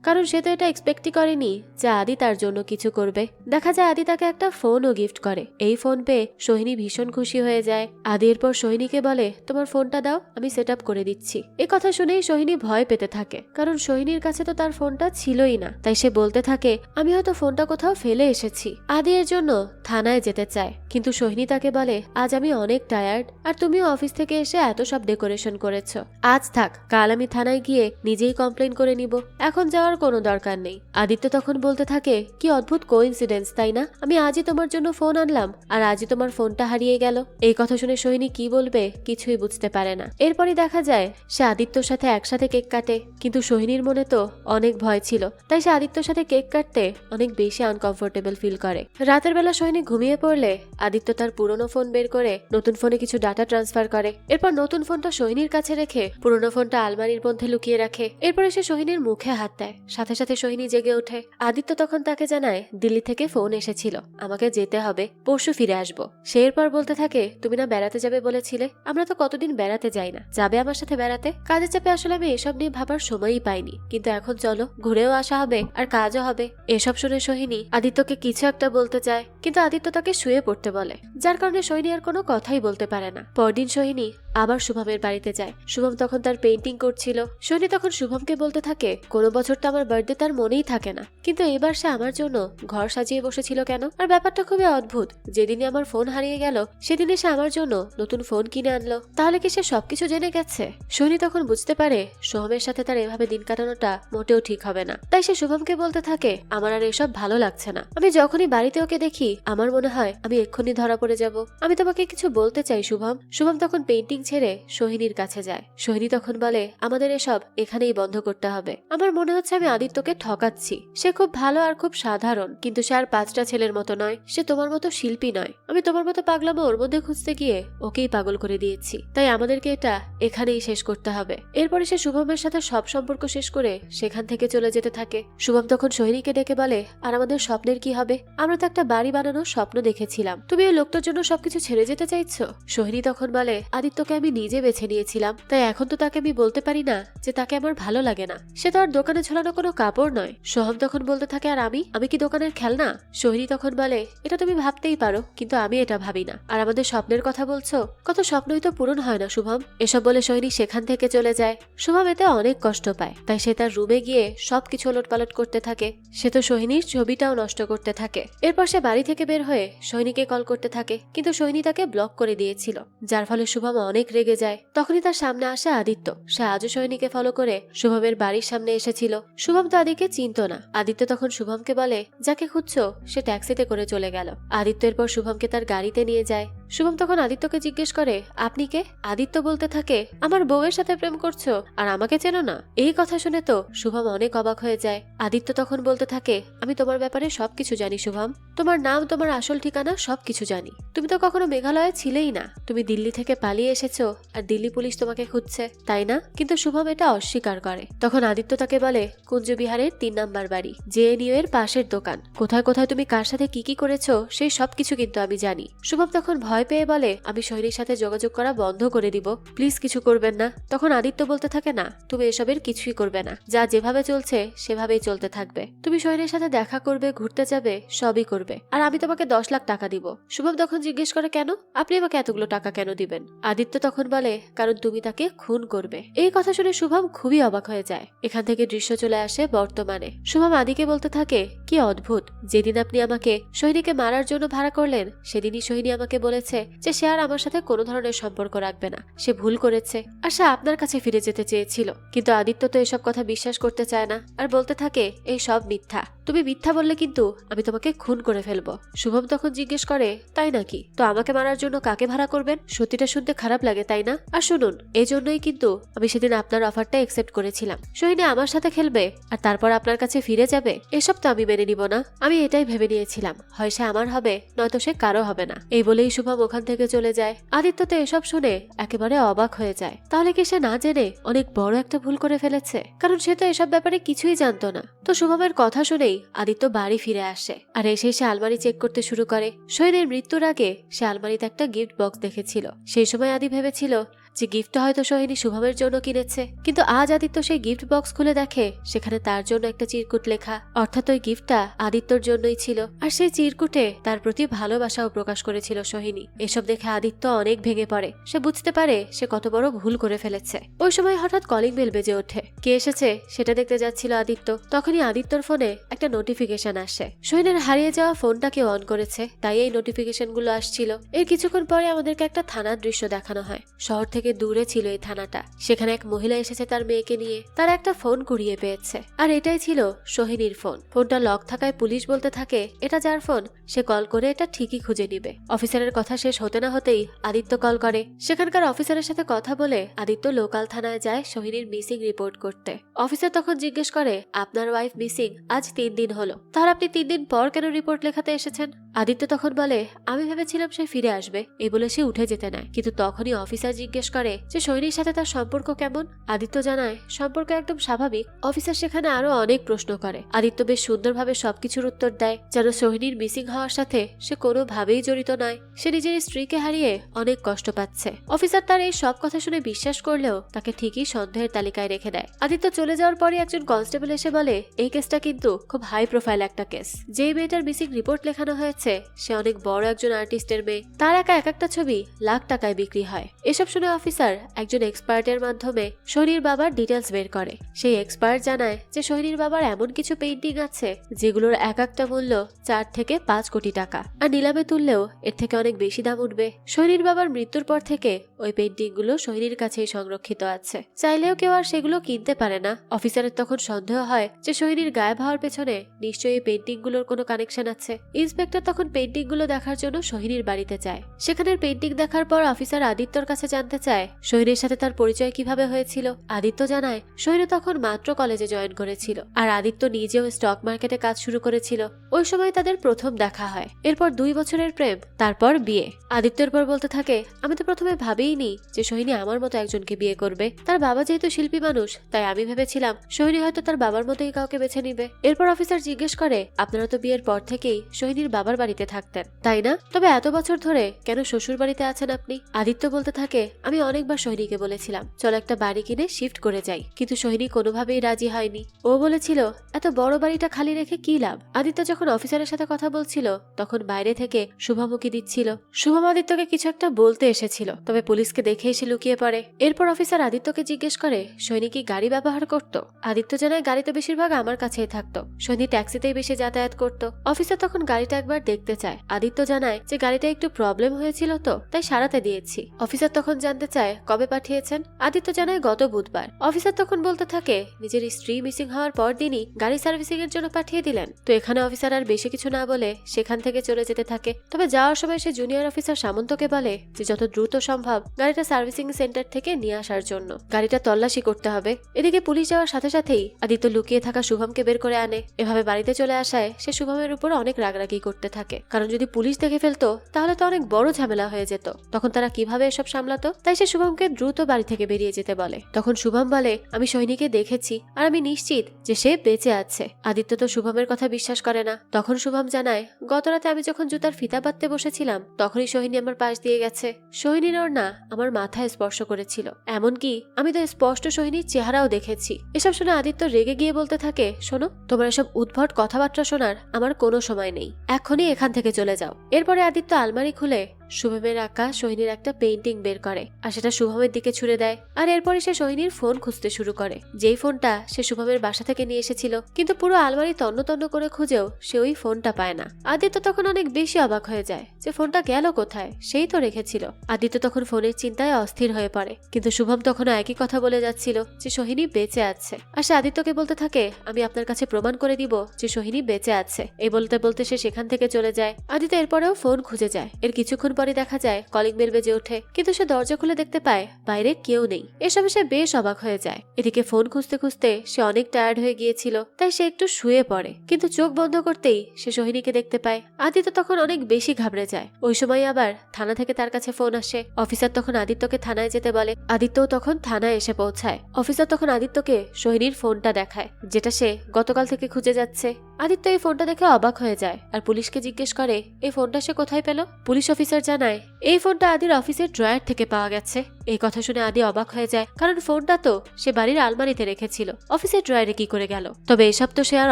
কারণ সে তো এটা এক্সপেক্টই করেনি যে আদি তার জন্য কিছু করবে। দেখা যায় আদি তাকে একটা ফোনও গিফট করে। এই ফোন পেয়ে সোহিনী ভীষণ খুশি হয়ে যায়। আদি এরপর সোহিনীকে বলে, তোমার ফোনটা দাও, আমি সেট আপ করে দিচ্ছি। এ কথা শুনেই সোহিনী ভয় পেতে থাকে, কারণ সোহিনীর কাছে তো তার ফোনটা ছিলই না। তাই সে বলতে থাকে, আমি হয়তো ফোনটা কোথাও ফেলে এসেছি। আদি এর জন্য থানায় যেতে চায়, কিন্তু সোহিনী তাকে বলে, আজ আমি অনেক টায়ার্ড, আর তুমিও অফিস থেকে এসে এত সব ডেকোরেশন করেছো, আজ থাক, কাল আমি থানায় গিয়ে নিজেই কমপ্লেন করে নিব, এখন যাওয়ার কোনো দরকার নেই। আদিত্য তখন বলতে থাকে, কি অদ্ভুত কোইন্সিডেন্স তাই না? আমি আজই তোমার জন্য ফোন আনলাম, আর আজই তোমার ফোনটা হারিয়ে গেল। এই কথা শুনে সোহিনী কি বলবে কিছুই বুঝতে পারে না। এরপরই দেখা যায় সে আদিত্যর সাথে একসাথে কেক কাটে, কিন্তু সোহিনীর মনে তো অনেক ভয় ছিল, তাই সে আদিত্যর সাথে কেক কাটতে অনেক বেশি আনকমফোর্টেবল ফিল করে। রাতের বেলা সোহিনী ঘুমিয়ে পড়লে আদিত্য তার পুরনো ফোন বের করে নতুন ফোনে কিছু ডাটা ট্রান্সফার করে। এরপর নতুন ফোনটা সোহিনীর কাছে রেখে পুরনো ফোনটা আলমারির মধ্যে লুকিয়ে রাখে। এরপরে সে সোহিনীর মুখে হাত দেয়, সাথে সাথে সোহিনী জেগে ওঠে। আদিত্য তখন তাকে জানায়, দিল্লি থেকে ফোন এসেছিল, আমাকে যেতে হবে, পরশু ফিরে আসবো। সে এরপর বলতে থাকে, তুমি না বেড়াতে যাবে বলেছিলে, আমরা তো কতদিন বেড়াতে যাই না, যাবে আমার সাথে বেড়াতে? কাজের চাপে আসলে আমি এসব নিয়ে ভাবার সময়ই পাইনি, কিন্তু এখন চলো, ঘুরেও আসা হবে আর কাজও হবে। এসব শুনে সোহিনী আদিত্যকে কিছু একটা বলতে চায়, কিন্তু আদিত্য তাকে শুয়ে পড়তে বলে, যার কারণে সোহিনী আর কোনো কথাই বলতে পারে না। পরদিন সোহিনী আবার শুভমের বাড়িতে যায়। শুভম তখন তার পেন্টিং করছিল। সোহিনী তখন শুভমকে বলতে থাকে, কোনো বছর তো আমার বার্থডে তার মনেই থাকে না, কিন্তু এবার সে আমার জন্য ঘর সাজিয়ে বসেছিল কেন? আর ব্যাপারটা খুবই অদ্ভুত, যেদিনই আমার ফোন হারিয়ে গেল সেদিনে সে আমার জন্য নতুন ফোন কিনে আনলো, তাহলে কি সে সবকিছু জেনে গেছে? সোহিনী তখন বুঝতে পারে শুভমের সাথে তার এভাবে দিন কাটানোটা মোটেও ঠিক হবে না। তাই সে শুভমকে বলতে থাকে, আমার আর এসব ভালো লাগছে না, আমি যখনই বাড়িতে ওকে দেখি আমার মনে হয় আমি এক্ষুনি ধরা পড়ে যাব। আমি তোমাকে কিছু বলতে চাই শুভম। শুভম তখন পেন্টিং ছেড়ে সোহিনীর কাছে যায়। সোহিনী তখন বলে, আমাদের এসব এখানেই বন্ধ করতে হবে, আমার মনে হচ্ছে আমি আদিত্যকে ঠকাচ্ছি। সে খুব ভালো আর খুব সাধারণ, কিন্তু সে আর 5টা ছেলের মতো নয়, সে তোমার মতো শিল্পী নয়। আমি তোমার মতো পাগলামো ওর মধ্যে খুঁজতে গিয়ে ওকেই পাগল করে দিয়েছি, তাই আমাদেরকে এটা এখানেই শেষ করতে হবে। এরপরে সে শুভমের সাথে সব সম্পর্ক শেষ করে সেখান থেকে চলে যেতে থাকে। শুভম তখন সোহিনীকে ডেকে বলে, আর আমাদের স্বপ্নের কি হবে? আমরা তো একটা বাড়ি বানানোর স্বপ্ন দেখেছিলাম, তুমি ওই লোকটার জন্য সবকিছু ছেড়ে যেতে চাইছো? সোহিনী তখন বলে, আদিত্যকে আমি নিজে বেছে নিয়েছিলাম, তাই এখন তো তাকে আমি বলতে পারি না যে তাকে আমার ভালো লাগে না, সে তো আর দোকানে ঝোলানো কোনো কাপড় নয়। সোহম তখন বলতে থাকে, আর আমি কি দোকানের খেলনা? সোহিনী তখন বলে, এটা তুমি ভাবতেই পারো, কিন্তু আমি এটা ভাবি না। আর আমাদের স্বপ্নের কথা বলছো, কত স্বপ্নই তো পূরণ হয় না শুভম। এসব বলে সোহিনী সেখান থেকে চলে যায়। শুভম এতে অনেক কষ্ট পায়, তাই সে তার রুমে গিয়ে সবকিছু ওলটপালট করতে থাকে। সে তো সোহিনীর ছবিটাও নষ্ট করতে থাকে। এরপর সে বাড়ি থেকে বের হয়ে সোহিনীকে কল করতে থাকে, কিন্তু সোহিনী তাকে ব্লক করে দিয়েছিল, যার ফলে শুভম অনেক রেগে যায়। তখনই তার সামনে আসে আদিত্য। সে আজও সোহিনীকে ফলো করে শুভমের বাড়ির সামনে এসেছিল। শুভম তো আদিকে চিনতো না। আদিত্য তখন শুভমকে বলে, যাকে খুঁজছো সে ট্যাক্সিতে করে চলে গেল। আদিত্য এরপর শুভমকে তার গাড়িতে নিয়ে যায়। শুভম তখন আদিত্যকে জিজ্ঞেস করে, আপনি কে? আদিত্য বলতে থাকে, আমার বউয়ের সাথে প্রেম করছো আর আমাকে চেনো না? এই কথা শুনে তো শুভম অনেক অবাক হয়ে যায়। আদিত্য তখন বলতে থাকে, আমি তোমার ব্যাপারে সবকিছু জানি শুভম, তোমার নাম, তোমার আসল ঠিকানা সবকিছু জানি। তুমি তো কখনো মেঘালয়ে ছিলেই না, তুমি দিল্লি থেকে পালিয়ে এসেছো আর দিল্লি পুলিশ তোমাকে খুঁজছে, তাই না? কিন্তু শুভম এটা অস্বীকার করে। তখন আদিত্য তাকে বলে, কুঞ্জবিহারের 3 নাম্বার বাড়ি, JNU এর পাশের দোকান, কোথায় কোথায় তুমি কার সাথে কি করেছো সেই সবকিছু কিন্তু আমি জানি। শুভম তখন ভয় পেয়ে বলে, আমি সোহিনীর সাথে যোগাযোগ করা বন্ধ করে দিব, প্লিজ কিছু করবেন না। তখন আদিত্য বলতে থাকে, না, তুমি এসবের কিছুই করবে না, যা যেভাবে চলছে সেভাবেই চলতে থাকবে। তুমি সোহিনীর সাথে দেখা করবে, ঘুরতে যাবে, সবই করবে, আর আমি তোমাকে 10 লাখ টাকা দিব। শুভম তখন জিজ্ঞেস করে, কেন? আপনি আমাকে এতগুলো টাকা কেন দিবেন? আদিত্য তখন বলে, কারণ তুমি তাকে খুন করবে। এই কথা শুনে শুভম খুবই অবাক হয়ে যায়। এখান থেকে দৃশ্য চলে আসে বর্তমানে। শুভম আদিকে বলতে থাকে, কি অদ্ভুত, যেদিন আপনি আমাকে সোহিনীকে মারার জন্য ভাড়া করলেন সেদিনই সোহিনী আমাকে বলেছে যে সে আর আমার সাথে কোনো ধরনের সম্পর্ক রাখবে না, সে ভুল করেছে আর সে আপনার কাছে ফিরে যেতে চেয়েছিল। কিন্তু আদিত্য তো এসব কথা বিশ্বাস করতে চায় না আর বলতে থাকে, এই সব মিথ্যা, তুমি মিথ্যা বললে কিন্তু আমি তোমাকে খুন করে ফেলবো। শুভম তখন জিজ্ঞেস করে, তাই নাকি? তো আমাকে মারার জন্য কাকে ভাড়া করবেন? সত্যিটা শুনতে খারাপ লাগে, তাই না? আর শুনুন, এই জন্যই কিন্তু আমি সেদিন আপনার অফারটা একসেপ্ট করেছিলাম। সোহিনী আমার সাথে খেলবে আর তারপর আপনার কাছে ফিরে যাবে, এসব তো আমি মেনে নিব না। আমি এটাই ভেবে নিয়েছিলাম, হয় সে আমার হবে নয়তো সে কারো হবে না। এই বলেই শুভম ওখান থেকে চলে যায়। আদিত্য তো এসব শুনে একেবারে অবাক হয়ে যায়। তাহলে কি সে না জেনে অনেক বড় একটা ভুল করে ফেলেছে? কারণ সে তো এসব ব্যাপারে কিছুই জানতো না। তো শুভমের কথা শুনেই আদিত্য বাড়ি ফিরে আসে আর এসে সে আলমারি চেক করতে শুরু করে। সোহিনীর মৃত্যুর আগে সে আলমারিতে একটা গিফট বক্স দেখেছিল। সেই সময় আদি ভেবেছিল যে গিফটটা হয়তো সোহিনী শুভমের জন্য কিনেছে, কিন্তু আজ আদিত্য সেই গিফট বক্স খুলে দেখে সেখানে তার জন্য একটা চিরকুট লেখা, অর্থাৎ ওই গিফটটা আদিত্যর জন্যই ছিল। আর সেই চিরকুটে তার প্রতি ভালোবাসাও প্রকাশ করেছিল সোহিনী। এসব দেখে আদিত্য অনেক ভেঙে পড়ে। সে বুঝতে পারে সে কত বড় ভুল করে ফেলেছে। ওই সময় হঠাৎ কলিং বেল বেজে ওঠে। কে এসেছে সেটা দেখতে যাচ্ছিল আদিত্য। তখনই আদিত্যর ফোনে একটা নোটিফিকেশন আসে। সোহিনীর হারিয়ে যাওয়া ফোনটাকে অন করেছে, তাই এই নোটিফিকেশন গুলো আসছিল। এর কিছুক্ষণ পরে আমাদেরকে একটা থানার দৃশ্য দেখানো হয়। শহর থেকে দূরে ছিল এই থানাটা। সেখানে এক মহিলা এসেছে তার মেয়েকে নিয়ে। তার একটা ফোন কুড়িয়ে পেয়েছে আর এটাই ছিল সোহিনীর ফোন। ফোনটা লক থাকায় পুলিশ বলতে থাকে, এটা যার ফোন সে কল করে এটা ঠিকই খুঁজে নিবে। অফিসারের কথা শেষ হতে না হতেই আদিত্য কল করে। সেখানকার অফিসারের সাথে কথা বলে আদিত্য লোকাল থানায় যায় সোহিনীর মিসিং রিপোর্ট করতে। অফিসার তখন জিজ্ঞেস করে, আপনার ওয়াইফ মিসিং আজ 3 দিন হলো, তাহলে আপনি 3 দিন পর কেন রিপোর্ট লেখাতে এসেছেন? আদিত্য তখন বলে, আমি ভেবেছিলাম সে ফিরে আসবে, এই বলে সে উঠে যেতে নেয়। কিন্তু তখনই অফিসার জিজ্ঞেস করে যে সোহিনীর সাথে তার সম্পর্ক কেমন। আদিত্য জানায় সম্পর্ক একদম স্বাভাবিক। অফিসার সেখানে আরো অনেক প্রশ্ন করে। আদিত্য বেশ সুন্দরভাবে সবকিছুর উত্তর দেয়, যেন সোহিনীর মিসিং হওয়ার সাথে সে কোনোভাবেই জড়িত নয়। সে নিজের স্ত্রীকে হারিয়ে অনেক কষ্ট পাচ্ছে। অফিসার তার এই সব কথা শুনে বিশ্বাস করলেও তাকে ঠিকই সন্দেহের তালিকায় রেখে দেয়। আদিত্য চলে যাওয়ার পরে একজন কনস্টেবল এসে বলে, এই কেসটা কিন্তু খুব হাই প্রোফাইল একটা কেস। যেই মেয়েটার মিসিং রিপোর্ট লেখানো হয়েছে সে অনেক বড় একজন আর্টিস্টের মেয়ে। তার একা এক একটা ছবি লাখ টাকায় বিক্রি হয়। এসব শুনে অফিসার একজন এক্সপার্টের মাধ্যমে সোহিনীর বাবার ডিটেলস বের করে। সেই এক্সপার্ট জানায় যে সোহিনীর বাবার এমন কিছু পেইন্টিং আছে যেগুলোর এক একটা মূল্য 4 থেকে 5 কোটি টাকা, আর নিলামে তুললেও এর থেকে অনেক বেশি দাম উঠবে। সোহিনীর বাবার মৃত্যুর পর থেকে ওই পেইন্টিং গুলো সোহিনীর কাছেই সংরক্ষিত আছে, চাইলেও কেউ আর সেগুলো কিনতে পারে না। অফিসারের তখন সন্দেহ হয় যে সোহিনীর গায়েব হওয়ার পেছনে নিশ্চয়ই এই পেইন্টিং গুলোর কোনো কানেকশন আছে। ইন্সপেক্টর তখন পেইন্টিং গুলো দেখার জন্য সোহিনীর বাড়িতে যায়। সেখানের পেইন্টিং দেখার পর অফিসার আদিত্যর কাছে জানতে চায় সোহিনীর সাথে তার পরিচয় কিভাবে হয়েছিল। আদিত্য জানায় সোহিনী তখন মাত্র কলেজে জয়েন করেছিল আর আদিত্য নিজেও স্টক মার্কেটে কাজ শুরু করেছিল। ওই সময় তাদের প্রথম দেখা হয়। এরপর 2 বছরের প্রেম, তারপর বিয়ে। আদিত্যের পর বলতে থাকে, আমি তো প্রথমে ভাবিইনি যে সোহিনী আমার মতো একজনকে বিয়ে করবে। তার বাবা যেহেতু শিল্পী মানুষ, তাই আমি ভেবেছিলাম সোহিনী হয়তো তার বাবার মতোই কাউকে বেছে নিবে। এরপর অফিসার জিজ্ঞেস করে, আপনারা তো বিয়ের পর থেকেই সোহিনীর বাবার বাড়িতে থাকতেন, তাই না? তবে এত বছর ধরে কেন শ্বশুর বাড়িতে আছেন আপনি? আদিত্য বলতে থাকে, আমি অনেকবার সোহিনীকে বলেছিলাম চলো একটা বাড়ি কিনে শিফট করে যাই, কিন্তু সোহিনী কোনোভাবেই রাজি হয়নি। ও বলেছিল এত বড় বাড়িটা খালি রেখে কি লাভ। আদিত্য যখন অফিসারের সাথে কথা বলছিল তখন বাইরে থেকে শুভমুখী দিচ্ছিল। শুভম আদিত্যকে কিছু একটা বলতে এসেছিল, তবে পুলিশকে দেখে এসে লুকিয়ে পড়ে। এরপর অফিসার আদিত্যকে জিজ্ঞেস করে সোহিনী কি গাড়ি ব্যবহার করত। আদিত্য জানায় গাড়ি তো বেশিরভাগ আমার কাছেই থাকতো, সোহিনী ট্যাক্সিতেই বেশি যাতায়াত করত। অফিসার তখন গাড়িটা একবার দেখতে চায়। আদিত্য জানায় যে গাড়িটা একটু প্রবলেম হয়েছিল তো তাই সারাতে দিয়েছি। অফিসার তখন জানতে চায় কবে পাঠিয়েছেন। আদিত্য জানায় গত বুধবার। অফিসার তখন বলতে থাকে নিজের স্ত্রী মিসিং হওয়ার পর দিনই গাড়ি সার্ভিসিং এর জন্য পাঠিয়ে দিলেন। তো এখানে অফিসার আর বেশি কিছু না বলে সেখান থেকে চলে যেতে থাকে। তবে যাওয়ার সময় সে জুনিয়র অফিসার সামন্তকে বলে যে যত দ্রুত সম্ভব গাড়িটা সার্ভিসিং সেন্টার থেকে নিয়ে আসার জন্য। গাড়িটা তল্লাশি করতে হবে। এদিকে পুলিশ যাওয়ার সাথে সাথেই আদিত্য লুকিয়ে থাকা শুভমকে বের করে আনে। এভাবে বাড়িতে চলে আসায় সে শুভমের উপর অনেক রাগারাগি করতে থাকে, কারণ যদি পুলিশ দেখে ফেলতো তাহলে তো অনেক বড় ঝামেলা হয়ে যেত। তখন তারা কিভাবে এসব সামলাতো? তাই সে শুভমকে দ্রুত বাড়ি থেকে বেরিয়ে যেতে বলে। তখন শুভম বলে আমি সৈনিকে দেখেছি আর আমি নিশ্চিত যে সে বেঁচে আছে। আদিত্য তো শুভমের কথা বিশ্বাস করে না। তখন শুভম জানায় গতরাতে আমি যখন জুতার ফিতা বাঁধতে বসেছিলাম তখনই সোহিনী আমার পাশ দিয়ে গেছে। সোহিনীর ওড়না আমার মাথায় স্পর্শ করেছিল, এমনকি আমি তো স্পষ্ট সোহিনীর চেহারাও দেখেছি। এসব শুনে আদিত্য রেগে গিয়ে বলতে থাকে শোনো, তোমার এসব উদ্ভট কথাবার্তা শোনার আমার কোনো সময় নেই, এখনই এখান থেকে চলে যাও। এরপরে আদিত্য আলমারি খুলে শুভমের আঁকা সোহিনীর একটা পেইন্টিং বের করে আর সেটা শুভমের দিকে ছুড়ে দেয়। আর এরপরে সে সোহিনীর ফোন খুঁজতে শুরু করে, যেই ফোনটা সে শুভমের বাসা থেকে নিয়ে এসেছিল। কিন্তু পুরো আলমারি তন্ন তন্ন করে খুঁজেও সে ওই ফোনটা পায় না। আদিত্য তখন অনেক বেশি অবাক হয়ে যায় যে ফোনটা গেল কোথায়, সেই তো রেখেছিল। আদিত্য তখন ফোনের চিন্তায় অস্থির হয়ে পড়ে, কিন্তু শুভম তখনও একই কথা বলে যাচ্ছিল যে সোহিনী বেঁচে আছে। আর সে আদিত্যকে বলতে থাকে আমি আপনার কাছে প্রমাণ করে দিব যে সোহিনী বেঁচে আছে। এই বলতে বলতে সে সেখান থেকে চলে যায়। আদিত্য এরপরেও ফোন খুঁজে যায়। এর কিছুক্ষণ পরে দেখা যায় কলিং বেল বেজে ওঠে, কিন্তু সে দরজা খুলে দেখতে পায় বাইরে কেউ নেই। এসবে সে বেশ অবাক হয়ে যায়। এদিকে ফোন খুঁজতে খুঁজতে সে অনেক টায়ার্ড হয়ে গিয়েছিল, তাই সে একটু শুয়ে পড়ে। কিন্তু চোখ বন্ধ করতেই সে সোহিনীকে দেখতে পায়। আদিত্য তখন অনেক বেশি ঘাবড়ে যায়। ওই সময় আবার থানা থেকে তার কাছে ফোন আসে। অফিসার তখন আদিত্যকে থানায় যেতে বলে। আদিত্যও তখন থানায় এসে পৌঁছায়। অফিসার তখন আদিত্যকে সোহিনীর ফোনটা দেখায়, যেটা সে গতকাল থেকে খুঁজে যাচ্ছে। আদিত্য এই ফোনটা দেখে অবাক হয়ে যায় আর পুলিশকে জিজ্ঞেস করে এই ফোনটা সে কোথায় পেল। পুলিশ অফিসার জানায় এই ফোনটা আদির অফিসের ড্রয়ার থেকে পাওয়া গেছে। এই কথা শুনে আদি অবাক হয়ে যায়, কারণ ফোনটা তো সে বাড়ির আলমারিতে রেখেছিল, অফিসের ড্রয়ারে কি করে গেল? তবে এসব তো সে আর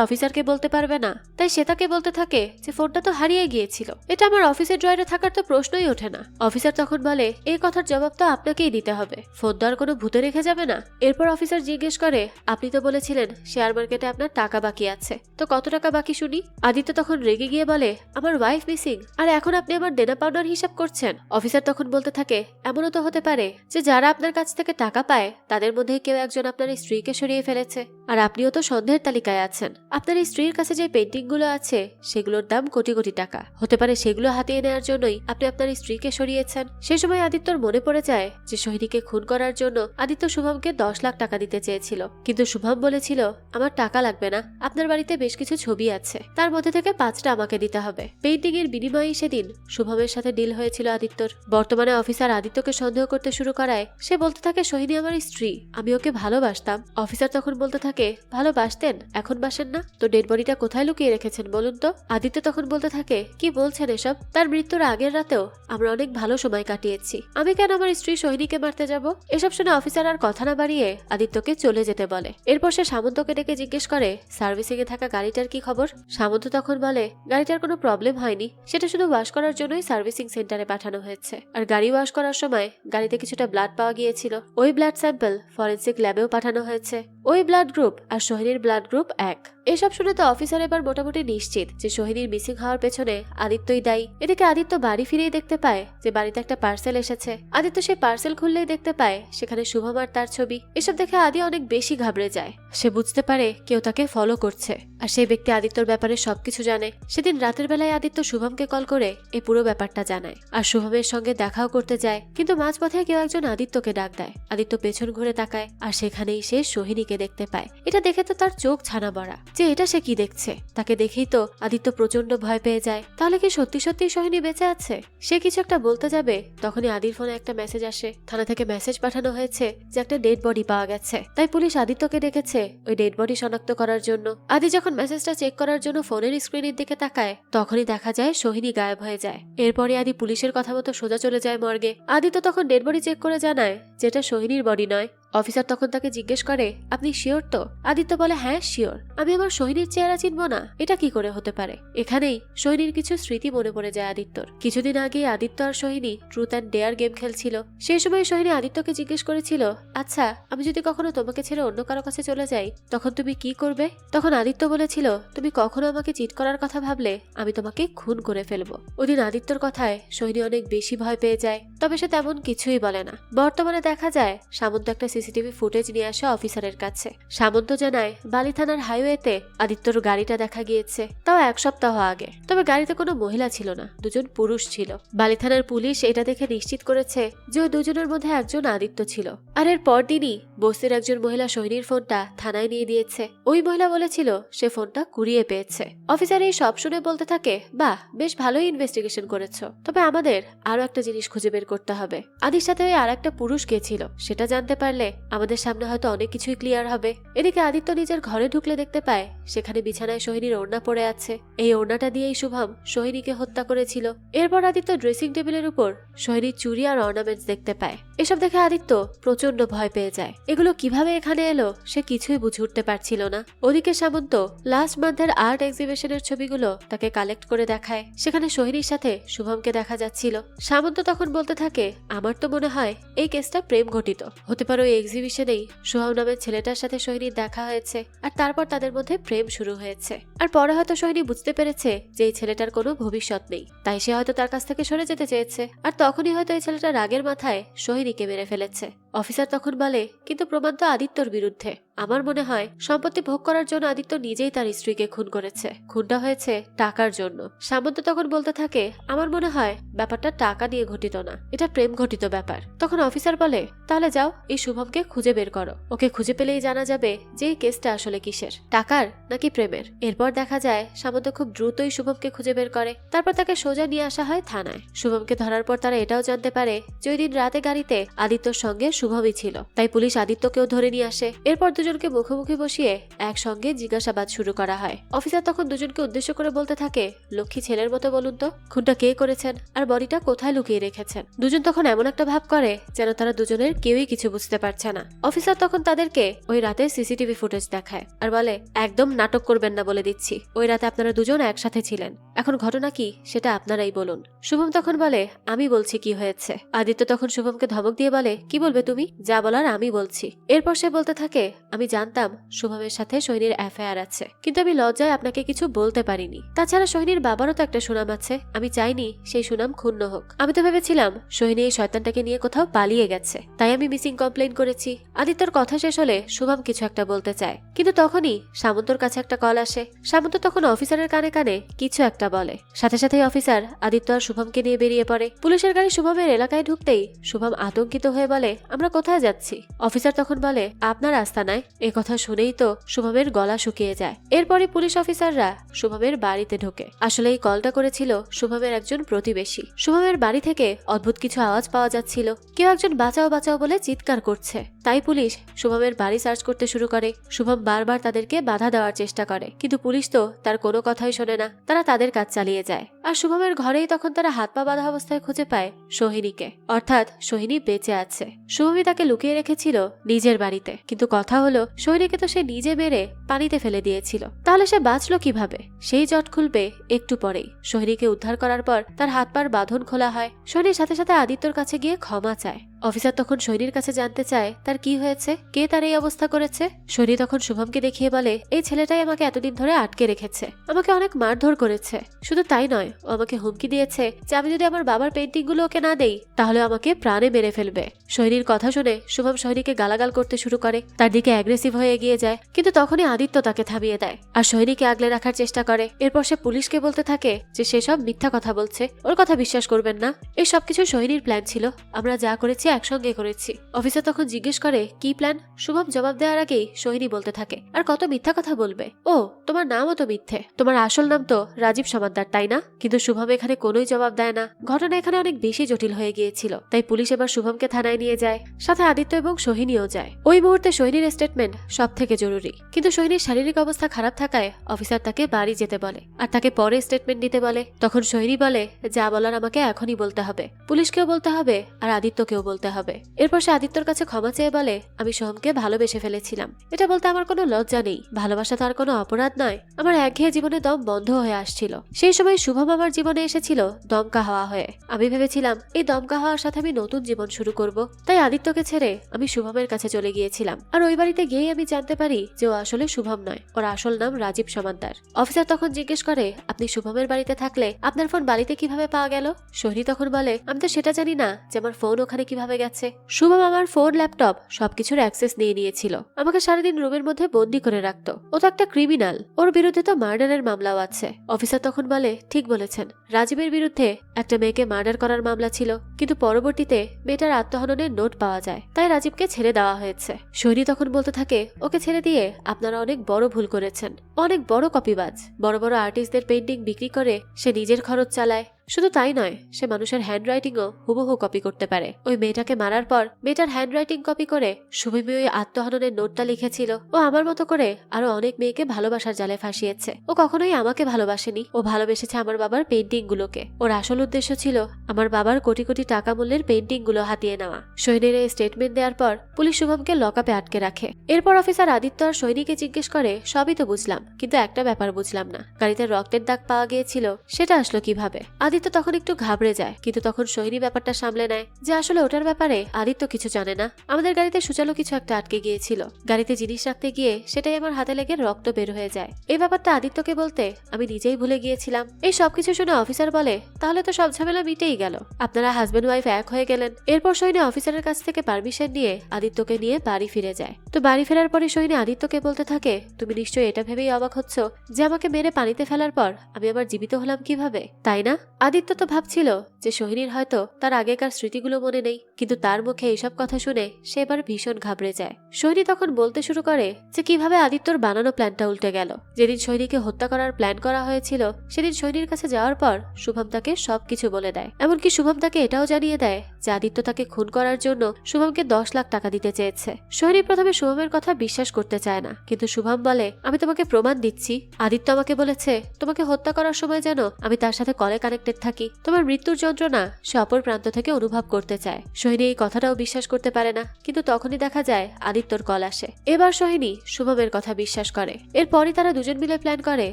অফিসারকে বলতে পারবে না, তাই সে তাকে বলতে থাকে যে ফোনটা তো হারিয়ে গিয়েছিল, এটা আমার অফিসের ড্রয়ারে থাকার তো প্রশ্নই ওঠে না। অফিসার তখন বলে এই কথার জবাব তো আপনাকেই দিতে হবে, ফোন তো আর কোনো ভূতে রেখে যাবে না। এরপর অফিসার জিজ্ঞেস করে আপনি তো বলেছিলেন শেয়ার মার্কেটে আপনার টাকা বাকি আছে, তো কত টাকা বাকি শুনি? আদিত্য তখন রেগে গিয়ে বলে আমার ওয়াইফ মিসিং আর এখন আপনি আমার দেনা পাওনার হিসাব করছেন। অফিসার তখন বলতে থাকে এমনও তো হতে পারে যে যারা আপনার কাছ থেকে টাকা পায় তাদের মধ্যে কেউ একজন আপনার স্ত্রীকে সরিয়ে ফেলেছে, আর আপনিও তো সন্দেহের তালিকায় আছেন। আপনার স্ত্রীর কাছে যে পেন্টিং গুলো আছে সেগুলোর দাম কোটি কোটি টাকা, হতে পারে সেগুলো হাতিয়ে নেওয়ার জন্যই আপনি আপনার স্ত্রীকে সরিয়েছেন। সে সময় আদিত্যর মনে পড়ে যায় যে সোহিনীকে খুন করার জন্য আদিত্য শুভমকে 10 লাখ টাকা দিতে চেয়েছিল, কিন্তু শুভম বলেছিল আমার টাকা লাগবে না, আপনার বাড়িতে বেশ কিছু ছবি আছে, তার মধ্যে থেকে 5টা আমাকে দিতে হবে। পেন্টিং এর বিনিময়ে সেদিন শুভমের সাথে ডিল হয়েছিল আদিত্যর। বর্তমানে অফিসার আদিত্যকে সন্দেহ করতে শুরু করায় সে বলতে থাকে সোহিনী আমার স্ত্রী, আমি ওকে ভালোবাসতাম। অফিসার তখন বলতে থাকে ভালোবাসতেন, এখন বাসেন না? তো ডেড বডিটা কোথায় লুকিয়ে রেখেছেন বলুন তো? আদিত্য তখন বলতে থাকে কি বলছেন এসব? তার মৃত্যুর আগের রাতেও আমরা অনেক ভালো সময় কাটিয়েছি, আমি কেন আমার স্ত্রী সোহিনীকে মারতে যাব? এসব শুনে অফিসার আর কথা না বাড়িয়ে আদিত্যকে চলে যেতে বলে। এরপর সে সামন্তকে ডেকে জিজ্ঞেস করে সার্ভিসিং এ থাকা গাড়িটার কি খবর? সামন্ত তখন বলে গাড়িটার কোনো প্রবলেম হয়নি, সেটা শুধু ওয়াশ করার জন্যই সার্ভিসিং সেন্টারে পাঠানো হয়েছে। আর গাড়ি ওয়াশ করার সময় গাড়িতে কিছুটা ব্লাড পাওয়া গিয়েছিল, ওই ব্লাড স্যাম্পল ফরেন্সিক ল্যাবেও পাঠানো হয়েছে। ওই ব্লাড গ্রুপ আর সোহিনীর ব্লাড গ্রুপ এক। এসব শুনে তো অফিসার এবার মোটামুটি নিশ্চিত যে সোহিনীর মিসিং হওয়ার পেছনে আদিত্যই দায়ী। এদিকে আদিত্য বাড়ি ফিরেই দেখতে পায় যে বাড়িতে একটা পার্সেল এসেছে। আদিত্য সেই পার্সেল খুললেই দেখতে পায় সেখানে শুভম আর তার ছবি। এসব দেখে আদি অনেক বেশি ঘাবড়ে যায়। সে বুঝতে পারে কেউ তাকে ফলো করছে, আর সেই ব্যক্তি আদিত্যর ব্যাপারে সবকিছু জানে। সেদিন রাতের বেলায় আদিত্য শুভমকে কল করে এই পুরো ব্যাপারটা জানায় আর শুভমের সঙ্গে দেখাও করতে যায়, কিন্তু মাঝপথে কেউ একজন আদিত্যকে ডাক দেয়। আদিত্য পেছন ঘুরে তাকায় আর সেখানেই সে সোহিনীকে দেখতে পায়। এটা দেখে তো তার চোখ ছানা বড়া যে এটা সে কি দেখছে। তাকে দেখেই তো আদিত্য প্রচন্ড ভয় পেয়ে যায়। তাহলে কি সত্যি সত্যি সোহিনী বেঁচে আছে? সে কিছু একটা বলতে যাবে, তখনই আদির ফোনে একটা মেসেজ আসে। থানা থেকে মেসেজ পাঠানো হয়েছে যে একটা ডেড বডি পাওয়া গেছে, তাই পুলিশ আদিত্যকে ডেকেছে ওই ডেড বডি শনাক্ত করার জন্য। আদি যখন মেসেজটা চেক করার জন্য ফোনের স্ক্রিনের দিকে তাকায়, তখনই দেখা যায় সোহিনী গায়েব হয়ে যায়। এরপরে আদি পুলিশের কথা মতো সোজা চলে যায় মর্গে। আদি তো তখন ডেড বডি চেক করে জানায় যেটা সোহিনীর বডি নয়, অফিসার তখন তাকে জিজ্ঞেস করে, আপনি শিওর তো? আদিত্য বলে, হ্যাঁ শিওর। আমি আমার সোহিনীর চেহারা চিনব না? এটা কি করে হতে পারে? এখানেই সোহিনীর কিছু স্মৃতি মনে পড়ে যায় আদিত্যর। কিছুদিন আগে আদিত্য আর Sohini truth and dare game খেলছিল। সেই সময় সোহিনী আদিত্যকে জিজ্ঞেস করেছিল, আচ্ছা আমি যদি কখনো তোমাকে ছেড়ে অন্য কারো কাছে চলে যাই তখন তুমি কি করবে? তখন আদিত্য বলেছিল, তুমি কখনো আমাকে চিট করার কথা ভাবলে আমি তোমাকে খুন করে ফেলবো। ওদিন আদিত্যর কথায় সোহিনী অনেক বেশি ভয় পেয়ে যায়, তবে সে তেমন কিছুই বলে না। বর্তমানে দেখা যায় সামন্ত একটা সিসিটিভি ফুটেজ নিয়ে আসে অফিসারের কাছে। সামন্ত জানায় বালি থানার হাইওয়েতে আদিত্যর গাড়িটা দেখা গিয়েছে, তাও 1 সপ্তাহ আগে। তবে গাড়িতে কোনো মহিলা ছিল না, দুজন পুরুষ ছিল। বালি থানার পুলিশ এটা দেখে নিশ্চিত করেছে যে ওই দুজনের মধ্যে একজন আদিত্য ছিল। আর এর পরদিনই বস্তির একজন মহিলা সোহিনীর ফোনটা থানায় নিয়ে দিয়েছে। ওই মহিলা বলেছিল সে ফোনটা কুড়িয়ে পেয়েছে। অফিসার এই সব শুনে বলতে থাকে, বাহ বেশ ভালোই ইনভেস্টিগেশন করেছো, তবে আমাদের আরো একটা জিনিস খুঁজে বের করতে হবে। আদির সাথে ওই আর একটা পুরুষ কে ছিল সেটা জানতে পারলে আমাদের সামনে হয়তো অনেক কিছুই ক্লিয়ার হবে। এদিকে আদিত্য নিজের ঘরে ঢুকলে দেখতে পায় সেখানে বিছানায় সোহিনীর ওড়না পড়ে আছে। এই ওড়নাটা দিয়েই শুভম সোহিনীকে হত্যা করেছিল। এরপর আদিত্য ড্রেসিং টেবিলের উপর সোহিনীর চুড়ি আর অর্নামেন্টস দেখতে পায়। এসব দেখে আদিত্য প্রচন্ড ভয় পেয়ে যায়। এগুলো কিভাবে এখানে এলো সে কিছুই বুঝে উঠতে পারছিল না। ওদিকে সামন্ত লাস্ট মান্থের আর্ট এক্সিবিশনের ছবিগুলো তাকে কালেক্ট করে দেখায়। সেখানে সোহিনীর সাথে শুভমকে দেখা যাচ্ছিল। সামন্ত তখন বলতে থাকে, আমার তো মনে হয় এই কেসটা প্রেম ঘটিত হতে পারে। ওই এক্সিবিশনেই শুভম নামের ছেলেটার সাথে সোহিনীর দেখা হয়েছে, আর তারপর তাদের মধ্যে প্রেম শুরু হয়েছে। আর পরে হয়তো সোহিনী বুঝতে পেরেছে যে এই ছেলেটার কোনো ভবিষ্যৎ নেই, তাই সে হয়তো তার কাছ থেকে সরে যেতে চেয়েছে। আর তখনই হয়তো এই ছেলেটা রাগের মাথায় সোহিনীকে মেরে ফেলেছে। অফিসার তখন বলে, কিন্তু প্রমাণ তো আদিত্যর বিরুদ্ধে। আমার মনে হয় সম্পত্তি ভোগ করার জন্য আদিত্য নিজেই তার স্ত্রীকে খুন করেছে। খুনটা হয়েছে টাকার জন্য। সামন্ত তখন বলতে থাকে, আমার মনে হয় ব্যাপারটা টাকা নিয়ে ঘটিত না, এটা প্রেম ঘটিত ব্যাপার। তখন অফিসার বলে, তাহলে যাও এই শুভমকে খুঁজে বের করো। ওকে খুঁজে পেলেই জানা যাবে যে এই কেসটা আসলে কিসের, টাকার নাকি প্রেমের। এরপর দেখা যায় সামন্ত খুব দ্রুতই শুভমকে খুঁজে বের করে। তারপর তাকে সোজা নিয়ে আসা হয় থানায়। শুভমকে ধরার পর তারা এটাও জানতে পারে যে ওই দিন রাতে গাড়িতে আদিত্যর সঙ্গে শুভমই ছিল। তাই পুলিশ আদিত্যকেও ধরে নিয়ে আসে। এরপর দুজনকে মুখোমুখি বসিয়ে একসঙ্গে জিজ্ঞাসাবাদ শুরু করা হয়। অফিসার তখন দুজনকে উদ্দেশ্য করে বলতে থাকে, লক্ষ্মী ছেলের মতো বলুন তো খুনটা কে করেছেন আর বডিটা কোথায় লুকিয়ে রেখেছেন। দুজন তখন এমন একটা ভাব করে যেন তারা দুজনের কেউই কিছু বুঝতে পারছে না। অফিসার তখন তাদেরকে ওই রাতে সিসিটিভি ফুটেজ দেখায় আর বলে, একদম নাটক করবেন না বলে দিচ্ছি। ওই রাতে আপনারা দুজন একসাথে ছিলেন, এখন ঘটনা কি সেটা আপনারাই বলুন। শুভম তখন বলে, আমি বলছি কি হয়েছে। আদিত্য তখন শুভমকে ধমক দিয়ে বলে, কি বলবে তুমি? যা বলার আমি বলছি। এরপর সে বলতে থাকে, আমি জানতাম শুভমের সাথে সোহিনীর অ্যাফেয়ার আছে, কিন্তু আমি লজ্জায় আপনাকে কিছু বলতে পারিনি। তাছাড়া সোহিনীর বাবারও তো একটা সুনাম আছে, আমি চাইনি সেই সুনাম ক্ষুণ্ণ হোক। আমি তো ভেবেছিলাম সোহিনী এই শয়তানটাকে নিয়ে কোথাও পালিয়ে গেছে, তাই আমি মিসিং কমপ্লেইন করেছি। আদিত্যর কথা শেষ হলে শুভম কিছু একটা বলতে চায়, কিন্তু তখনই সামন্তর কাছে একটা কল আসে। সামন্ত তখন অফিসারের কানে কানে কিছু একটা বলে। সাথে সাথেই অফিসার আদিত্য আর শুভমকে নিয়ে বেরিয়ে পড়ে। পুলিশের গাড়ি শুভমের এলাকায় ঢুকতেই শুভম আতঙ্কিত হয়ে বলে, আমরা কোথায় যাচ্ছি? অফিসার তখন বলে, আপনার আস্তানায়। এ কথা শুনেই তো শুভমের গলা শুকিয়ে যায়। এরপরই পুলিশ অফিসাররা শুভমের বাড়িতে ঢোকে। আসলে এই কলটা করেছিল শুভমের একজন প্রতিবেশী। শুভমের বাড়ি থেকে অদ্ভুত কিছু আওয়াজ পাওয়া যাচ্ছিল, কেউ একজন বাঁচাও বাঁচাও বলে চিৎকার করছে। তাই পুলিশ শুভমের বাড়ি সার্চ করতে শুরু করে। শুভম বারবার তাদেরকে বাধা দেওয়ার চেষ্টা করে, কিন্তু পুলিশ তো তার কোনো কথাই শোনে না। তারা তাদের কাজ চালিয়ে যায়। আর শুভমের ঘরেই তখন তারা হাত পা বাঁধা অবস্থায় খুঁজে পায় সোহিনীকে, অর্থাৎ সোহিনী বেঁচে আছে। শুভমই তাকে লুকিয়ে রেখেছিল নিজের বাড়িতে, কিন্তু কথা হলো সোহিনীকে তো সে নিজে মেরে পানিতে ফেলে দিয়েছিল, তাহলে সে বাঁচলো কিভাবে? সেই জট খুলবে একটু পরেই। সোহিনীকে উদ্ধার করার পর তার হাত পার বাঁধন খোলা হয়। সোহিনীর সাথে সাথে আদিত্যর কাছে গিয়ে ক্ষমা চায়। অফিসার তখন সোহিনীর কাছে জানতে চায় তার কি হয়েছে, কে তার এই অবস্থা করেছে। সোহিনী তখন শুভমকে দেখিয়ে বলে, এই ছেলেটাই আমাকে এতদিন ধরে আটকে রেখেছে, আমাকে অনেক মারধর করেছে। শুধু তাই নয়, ও আমাকে হুমকি দিয়েছে যে আমি যদি আমার বাবার পেন্টিং গুলো ওকে না দেই তাহলে আমাকে প্রাণে মেরে ফেলবে। সোহিনীর কথা শুনে শুভম সোহিনীকে গালাগাল করতে শুরু করে, তার দিকে অ্যাগ্রেসিভ হয়ে এগিয়ে যায়, কিন্তু তখনই আদিত্য তাকে থামিয়ে দেয় আর সোহিনীকে আগলে রাখার চেষ্টা করে। এরপর সে পুলিশকে বলতে থাকে যে সেসব মিথ্যা কথা বলছে, ওর কথা বিশ্বাস করবেন না। এই সবকিছু সোহিনীর প্ল্যান ছিল, আমরা যা করেছি একসঙ্গে করেছি। অফিসার তখন জিজ্ঞেস করে, কি প্ল্যান? শুভম জবাব দেওয়ার আগেই সোহিনী বলতে থাকে, আর কত মিথ্যা কথা বলবে? ও তোমার নামও তো মিথ্যে, তোমার আসল নাম তো রাজীব সমাদ্দার, তাই না? কিন্তু শুভম এখানে কোনোই জবাব দেয় না। ঘটনা এখানে অনেক বেশি জটিল হয়ে গিয়েছে। গিয়েছিল, তাই পুলিশ এবার শুভমকে থানায় নিয়ে যায়। সাথে আদিত্য এবং সোহিনীও যায়। ওই মুহূর্তে সোহিনীর স্টেটমেন্ট সব থেকে জরুরি, কিন্তু সোহিনীর শারীরিক অবস্থা খারাপ থাকায় অফিসার তাকে বাড়ি যেতে বলে আর তাকে পরে স্টেটমেন্ট দিতে বলে। তখন সোহিনী বলে, যা বলার আমাকে এখনই বলতে হবে, পুলিশকেও বলতে হবে আর আদিত্যকেও বলতে হবে। এরপর সে আদিত্যর কাছে ক্ষমা চেয়ে বলে, আমি সোহমকে ভালোবেসে ফেলেছিলাম, এটা বলতে আমার কোনো লজ্জা নেই, ভালোবাসা তো আর কোনো অপরাধ নয়। আমার একঘেয়ে জীবনে দম বন্ধ হয়ে আসছিল, সেই সময় শুভম আমার জীবনে এসেছিল দমকা হাওয়া হয়ে। আমি ভেবেছিলাম এই দমকা হাওয়ার সাথে আমি নতুন জীবন শুরু করব, তাই আদিত্যকে ছেড়ে আমি শুভমের কাছে চলে গিয়েছিলাম। আর ওই বাড়িতে গিয়েই আমি জানতে পারি যে ও আসলে শুভম নয়, ওর আসল নাম রাজীব সমাদ্দার। অফিসার তখন জিজ্ঞেস করে, আপনি শুভমের বাড়িতে থাকলে আপনার ফোন বাড়িতে কিভাবে পাওয়া গেল? সোহিনী তখন বলে, আমি তো সেটা জানি না যে আমার ফোন ওখানে কিভাবে গেছে। শুভম আমার ফোন, ল্যাপটপ সবকিছুর অ্যাক্সেস নিয়ে নিয়েছিল, আমাকে সারাদিন রুমের মধ্যে বন্দি করে রাখতো। ও তো একটা ক্রিমিনাল, ওর বিরুদ্ধে তো মার্ডারের মামলাও আছে। অফিসার তখন বলে, ঠিক বলেছেন, রাজীবের বিরুদ্ধে একটা মেয়েকে মার্ডার করার মামলা ছিল, কিন্তু পরবর্তীতে মেয়েটার আত্মহননের নোট পাওয়া যায়, তাই রাজীবকে ছেড়ে দেওয়া হয়েছে। সোহিনী তখন বলতে থাকে, ওকে ছেড়ে দিয়ে আপনারা অনেক বড় ভুল করেছেন, অনেক বড় কপিবাজ, বড় বড় আর্টিস্টদের পেইন্টিং বিক্রি করে সে নিজের খরচ চালায়। শুধু তাই নয়, সে মানুষের হ্যান্ডরাইটিংও হুবহু কপি করতে পারে। ওই মেয়েটাকে মারার পর মেয়েটার হ্যান্ডরাইটিং কপি করে শুভমি ওই আত্মহননের নোটটা লিখেছিল। ও আমার মতো করে আরো অনেক মেয়েকে ভালোবাসার জালে ফাঁসিয়েছে। ও কখনোই আমাকে ভালোবাসেনি, ও ভালোবেসেছে আমার বাবার পেইন্টিং গুলোকে। ওর আসল উদ্দেশ্য ছিল আমার বাবার কোটি কোটি টাকা মূল্যের পেইন্টিং গুলো হাতিয়ে নেওয়া। সৈনীর এই স্টেটমেন্ট দেওয়ার পর পুলিশ শুভমকে লকআপে আটকে রাখে। এরপর অফিসার আদিত্য আর সৈনীকে জিজ্ঞেস করে, সবই তো বুঝলাম, কিন্তু একটা ব্যাপার বুঝলাম না, গাড়িতে রক্তের দাগ পাওয়া গিয়েছিল, সেটা আসলো কিভাবে? আদিত্য তখন একটু ঘাবড়ে যায়, কিন্তু তখন সোহিনী ব্যাপারটা সামলে নেয় যে আসলে ওটার ব্যাপারে আদিত্য কিছু জানে না। আমাদের গাড়িতে সুচালো কিছু একটা আটকে গিয়েছিল, গাড়িতে জিনিস রাখতে গিয়ে সেটাই আমার হাতে লেগে রক্ত বের হয়ে যায়। এই ব্যাপারটা আদিত্যকে বলতে আমি নিজেই ভুলে গিয়েছিলাম। এই সবকিছু শুনে অফিসার বলে, তাহলে তো সব ঝামেলা মিটেই গেল, আপনারা হাজবেন্ড ওয়াইফ এক হয়ে গেলেন। এরপর সোহিনী অফিসারের কাছ থেকে পারমিশন নিয়ে আদিত্যকে নিয়ে বাড়ি ফিরে যায়। তো বাড়ি ফেরার পরে সোহিনী আদিত্যকে বলতে থাকে, তুমি নিশ্চয়ই এটা ভেবেই অবাক হচ্ছ যে আমাকে মেরে পানিতে ফেলার পর আমি আবার জীবিত হলাম কিভাবে, তাই না? আদিত্য তো ভাবছিল যে সোহিনীর হয়তো তার আগেকার স্মৃতিগুলো মনে নেই, কিন্তু তার মুখে এইসব কথা শুনে সে এবার ভীষণ ঘাবড়ে যায়। সোহিনী তখন বলতে শুরু করে যে কিভাবে আদিত্যর বানানো প্ল্যানটা উল্টে গেল। যেদিন সোহিনীকে হত্যা করার প্ল্যান করা হয়েছিল সেদিন সোহিনীর কাছে যাওয়ার পর শুভম তাকে সবকিছু বলে দেয়। এমনকি শুভম তাকে এটাও জানিয়ে দেয় যে আদিত্য তাকে খুন করার জন্য শুভমকে 10 লাখ টাকা দিতে চেয়েছে। সোহিনী প্রথমে শুভমের কথা বিশ্বাস করতে চায় না, কিন্তু শুভম বলে, আমি তোমাকে প্রমাণ দিচ্ছি, আদিত্য আমাকে বলেছে তোমাকে হত্যা করার সময় যেন আমি তার সাথে কলে কানেক্টেড থাকি, তোমার মৃত্যুর যন্ত্রণা সে অপর প্রান্ত থেকে অনুভব করতে চায়। সোহিনী এই কথাটাও বিশ্বাস করতে পারে না, কিন্তু তখনই দেখা যায় আদিত্যর কল আসে। এবার সোহিনী শুভমের কথা বিশ্বাস করে। এরপরই তারা দুজন মিলে প্ল্যান করে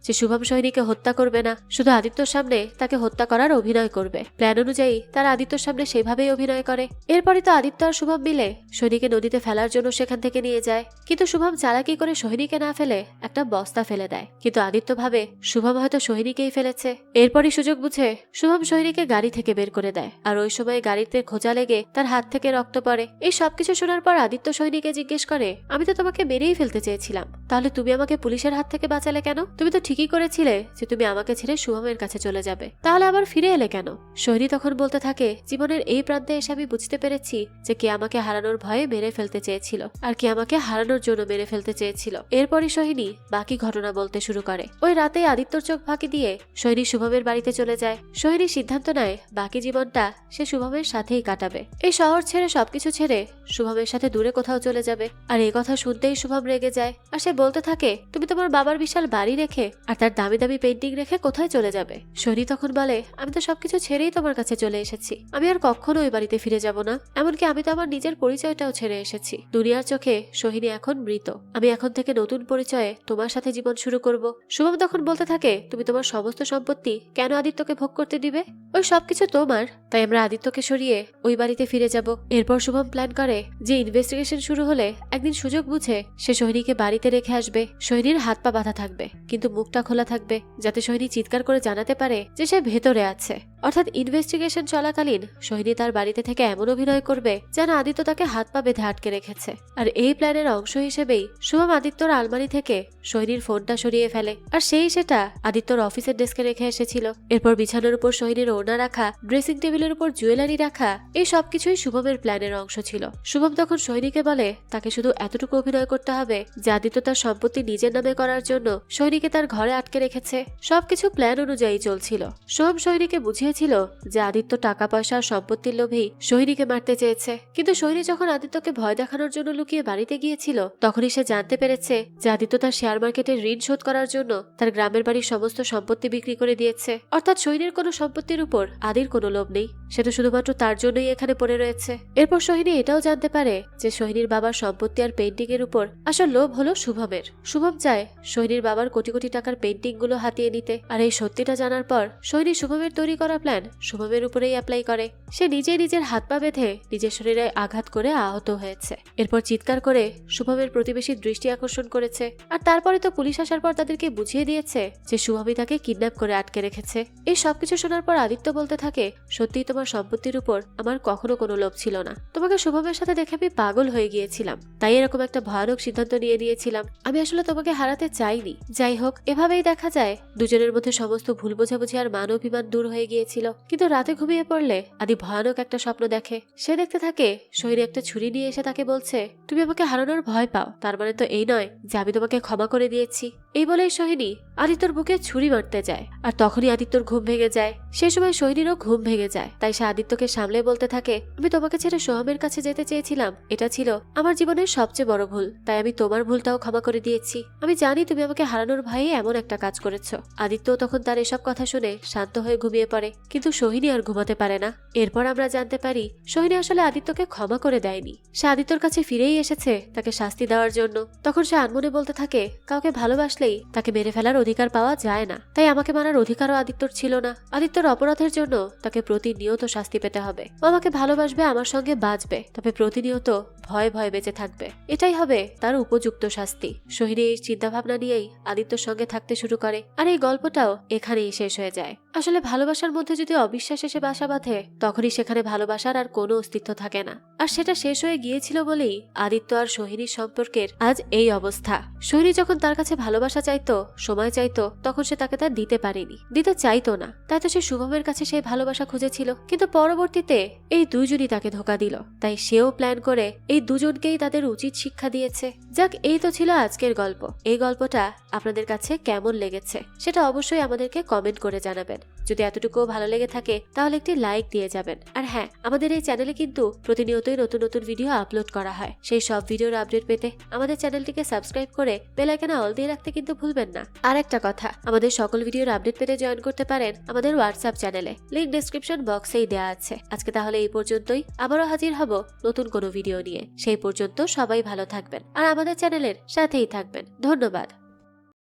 যে শুভম সোহিনীকে হত্যা করবে না, শুধু আদিত্যর সামনে তাকে হত্যা করার অভিনয় করবে। প্ল্যান অনুযায়ী তারা আদিত্যর সামনে সেভাবেই অভিনয় করে। এরপরই তো আদিত্য আর শুভম মিলে সোহিনীকে নদীতে ফেলার জন্য সেখান থেকে নিয়ে যায়, কিন্তু শুভম চালাকি করে সোহিনীকে না ফেলে একটা বস্তা ফেলে দেয়। কিন্তু আদিত্য ভাবে শুভম হয়তো সোহিনীকেই ফেলেছে। এরপরই সুযোগ বুঝে শুভম সোহিনীকে গাড়ি থেকে বের করে দেয়, আর ওই সময় গাড়িতে খোঁজা লেগে তার হাত থেকে রক্ত পড়ে। এই সবকিছু শোনার পর আদিত্য সোহিনীকে জিজ্ঞেস করে, আমি তো তোমাকে মেরেই ফেলতে চেয়েছিলাম, তাহলে তুমি আমাকে পুলিশের হাত থেকে বাঁচালে কেন? তুমি তো ঠিকই করেছিলে যে তুমি আমাকে ছেড়ে শুভমের কাছে চলে যাবে, তাহলে আবার ফিরে এলে কেন? সোহিনী তখন বলতে থাকে, জীবনের এই প্রান্তে এসে আমি বুঝতে পেরেছি যে কে আমাকে হারানোর ভয়ে মেরে ফেলতে চেয়েছিল আর কে আমাকে হারানোর জন্য মেরে ফেলতে চেয়েছিল। এরপরই সোহিনী বাকি ঘটনা বলতে শুরু করে। ওই রাতেই আদিত্যর চোখ ফাঁকি দিয়ে সোহিনী শুভমের বাড়িতে চলে যায়। সোহিনী সিদ্ধান্ত নেয় বাকি জীবনটা সে শুভমের সাথেই কাটাবে। এই শহর ছেড়ে সবকিছু ছেড়ে শুভমের সাথে দূরে কোথাও চলে যাবে। আর এই কথা শুনতেই শুভম রেগে যায়, আর সে বলতে থাকে, তুমি তোমার বাবার বিশাল বাড়ি রেখে আর তার দামি দামি পেন্টিং রেখে কোথায় চলে যাবে? সোহিনী তখন বলে, আমি তো সবকিছু ছেড়েই তোমার কাছে চলে এসেছি, আমি আর কখনো ওই বাড়িতে ফিরে যাব না, এমনকি আমি তো আমার নিজের পরিচয়টাও ছেড়ে এসেছি। দুনিয়ার চোখে সোহিনী এখন মৃত, আমি এখন থেকে নতুন পরিচয়ে তোমার সাথে জীবন শুরু করব। শুভম তখন বলতে থাকে, তুমি তোমার সমস্ত সম্পত্তি কেন আদিত্যকে ভোগ করতে দিবে? ওই সবকিছু তোমার, তাই আমরা আদিত্যকে সরিয়ে ওই বাড়িতে ফিরে যাব। এরপর শুভম প্ল্যান করে যে ইনভেস্টিগেশন শুরু হলে একদিন সুযোগ বুঝে সে সোহিনীকে বাড়িতে রেখে আসবে। সোহিনীর হাত পা বাঁধা থাকবে, কিন্তু মুখটা খোলা থাকবে, যাতে সোহিনী চিৎকার করে জানাতে পারে যে সে ভেতরে আছে। অর্থাৎ ইনভেস্টিগেশন চলাকালীন সোহিনী তার বাড়িতে থেকে এমন অভিনয় করবে যেন আদিত্য তাকে হাত পা বেঁধে আটকে রেখেছে। আর এই প্ল্যানের অংশ হিসেবেই শুভম আদিত্যর আলমারি থেকে সোহিনীর ফোনটা সরিয়ে ফেলে, আর সেটা আদিত্যর অফিসের ডেস্কে রেখে এসেছিল। এরপর বিছানার উপর সোহিনীর ওড়না রাখা, ড্রেসিং টেবিলের উপর জুয়েলারি রাখা, এই সবকিছুই শুভমের প্ল্যানের অংশ ছিল। শুভম তখন সোহিনীকে বলে তাকে শুধু এতটুকু অভিনয় করতে হবে যে আদিত্য তার সম্পত্তি নিজের নামে করার জন্য সোহিনীকে তার ঘরে আটকে রেখেছে। সবকিছু প্ল্যান অনুযায়ী চলছিল। শুভম সোহিনীকে বুঝিয়ে বুঝিয়েছিল যে আদিত্য টাকা পয়সা আর সম্পত্তির লোভেই সোহিনীকে মারতে চেয়েছে। কিন্তু সোহিনী যখন আদিত্যকে ভয় দেখানোর জন্য লুকিয়ে বাড়িতে গিয়েছিল তখনই সে জানতে পেরেছে যে আদিত্য তার শেয়ার মার্কেটের ঋণ শোধ করার জন্য তার গ্রামের বাড়ির সমস্ত সম্পত্তি বিক্রি করে দিয়েছে। অর্থাৎ সোহিনীর কোনো সম্পত্তির উপর আদির কোনো লোভ নেই, সে তো শুধুমাত্র তার জন্যই এখানে পড়ে রয়েছে। এরপর সোহিনী এটাও জানতে পারে যে সোহিনীর বাবার সম্পত্তি আর পেন্টিং এর উপর আসল লোভ হলো শুভমের। শুভম চায় সোহিনীর বাবার কোটি কোটি টাকার পেন্টিং গুলো হাতিয়ে নিতে। আর এই সত্যিটা জানার পর সোহিনী শুভমের তৈরি করা প্ল্যান শুভমের উপরেই অ্যাপ্লাই করে। সে নিজেই নিজের হাত পা বেঁধে নিজের শরীরে আঘাত করে আহত হয়েছে। এরপর চিৎকার করে শুভমের প্রতিবেশীর দৃষ্টি আকর্ষণ করেছে। আর তারপরে তো পুলিশ আসার পর তাদেরকে বুঝিয়ে দিয়েছে যে শুভমই তাকে কিডন্যাপ করে আটকে রেখেছে। এই সবকিছু শোনার পর আদিত্য বলতে থাকে, সত্যিই তোমার সম্পত্তির উপর আমার কখনো কোনো লোভ ছিল না। তোমাকে শুভমের সাথে দেখে আমি পাগল হয়ে গিয়েছিলাম, তাই এরকম একটা ভয়ানক সিদ্ধান্ত নিয়ে নিয়েছিলাম। আমি আসলে তোমাকে হারাতে চাইনি। যাই হোক, এভাবেই দেখা যায় দুজনের মধ্যে সমস্ত ভুল বোঝাবুঝি আর মান অভিমান দূর হয়ে গিয়েছিল। কিন্তু রাতে ঘুমিয়ে পড়লে আদি ভয়ানক একটা স্বপ্ন দেখে। সে দেখতে থাকে সোহিনী একটা ছুরি নিয়ে এসে তাকে বলছে, তুমি আমাকে হারানোর ভয় পাও, তার মানে তো এই নয় যে আমি তোমাকে ক্ষমা করে দিয়েছি। এই বলেই সোহিনী আদিত্যর বুকে ছুরি মারতে যায়। আর তখনই আদিত্যর ঘুম ভেঙে যায়। সেই সময় সোহিনীরও ঘুম ভেঙে যায়। তাই সে আদিত্যকে সামলে বলতে থাকে, আমি তোমাকে ছেড়ে সোহমের কাছে যেতে চেয়েছিলাম, এটা ছিল আমার জীবনের সবচেয়ে বড় ভুল, তাই আমি তোমার ভুলটাও ক্ষমা করে দিয়েছি। আমি জানি তুমি আমাকে হারানোর ভয়ে এমন একটা কাজ করেছো। আদিত্য তখন তার এসব কথা শুনে শান্ত হয়ে ঘুমিয়ে পড়ে। কিন্তু সোহিনী আর ঘুমাতে পারে না। এরপর আমরা জানতে পারি সোহিনী আসলে আদিত্যকে ক্ষমা করে দেয়নি। সে আদিত্যর কাছে ফিরেই এসেছে তাকে শাস্তি দেওয়ার জন্য। তখন সে আনমনে বলতে থাকে, কাউকে ভালোবাসলেই তাকে মেরে ফেলার অধিকার পাওয়া যায় না, তাই আমাকে মারার অধিকারও আদিত্যর ছিল না। আদিত্যর অপরাধের জন্য তাকে প্রতিনিয়ত শাস্তি পেতে হবে। ও আমাকে ভালোবাসবে, আমার সঙ্গে বাঁচবে, তবে প্রতিনিয়ত ভয়ে ভয়ে বেঁচে থাকবে, এটাই হবে তার উপযুক্ত শাস্তি। সোহিনী এই চিন্তা ভাবনা নিয়েই আদিত্যর সঙ্গে থাকতে শুরু করে। আর এই গল্পটাও এখানেই শেষ হয়ে যায়। আসলে ভালোবাসার মধ্যে যদি অবিশ্বাস এসে বাসা বাঁধে তখনই সেখানে ভালোবাসার আর কোনো অস্তিত্ব থাকে না। আর সেটা শেষ হয়ে গিয়েছিল বলেই আদিত্য আর সোহিনীর সম্পর্কের আজ এই অবস্থা। সোহিনী যখন তার কাছে ভালোবাসা চাইতো, সময় চাইতো, তখন সে তাকে তা দিতে পারেনি, দিতে চাইতো না। তাই তো সে শুভমের কাছে সেই ভালোবাসা খুঁজেছিল। কিন্তু পরবর্তীতে এই দুজনই তাকে ধোঁকা দিল। তাই সেও প্ল্যান করে এই দুজনকেই তাদের উচিত শিক্ষা দিয়েছে। যাক, এই তো ছিল আজকের গল্প। এই গল্পটা আপনাদের কাছে কেমন লেগেছে সেটা অবশ্যই আমাদেরকে কমেন্ট করে জানাবেন। যদি এতটুকুও ভালো লেগে থাকে তাহলে একটি লাইক দিয়ে যাবেন। আর হ্যাঁ, আমাদের এই চ্যানেলে কিন্তু প্রতিনিয়তই নতুন নতুন ভিডিও আপলোড করা হয়। সেই সব ভিডিওর আপডেট পেতে আমাদের চ্যানেলটিকে সাবস্ক্রাইব করে বেল আইকনে অল দিয়ে রাখতে কিন্তু ভুলবেন না। আর একটা কথা, আমাদের সকল ভিডিওর আপডেট পেতে জয়েন করতে পারেন আমাদের হোয়াটসঅ্যাপ চ্যানেলে, লিংক ডেসক্রিপশন বক্সেই দেওয়া আছে। আজকে তাহলে এই পর্যন্তই, আবারও হাজির হব নতুন কোনো ভিডিও নিয়ে। সেই পর্যন্ত সবাই ভালো থাকবেন আর আমাদের চ্যানেলের সাথেই থাকবেন। ধন্যবাদ।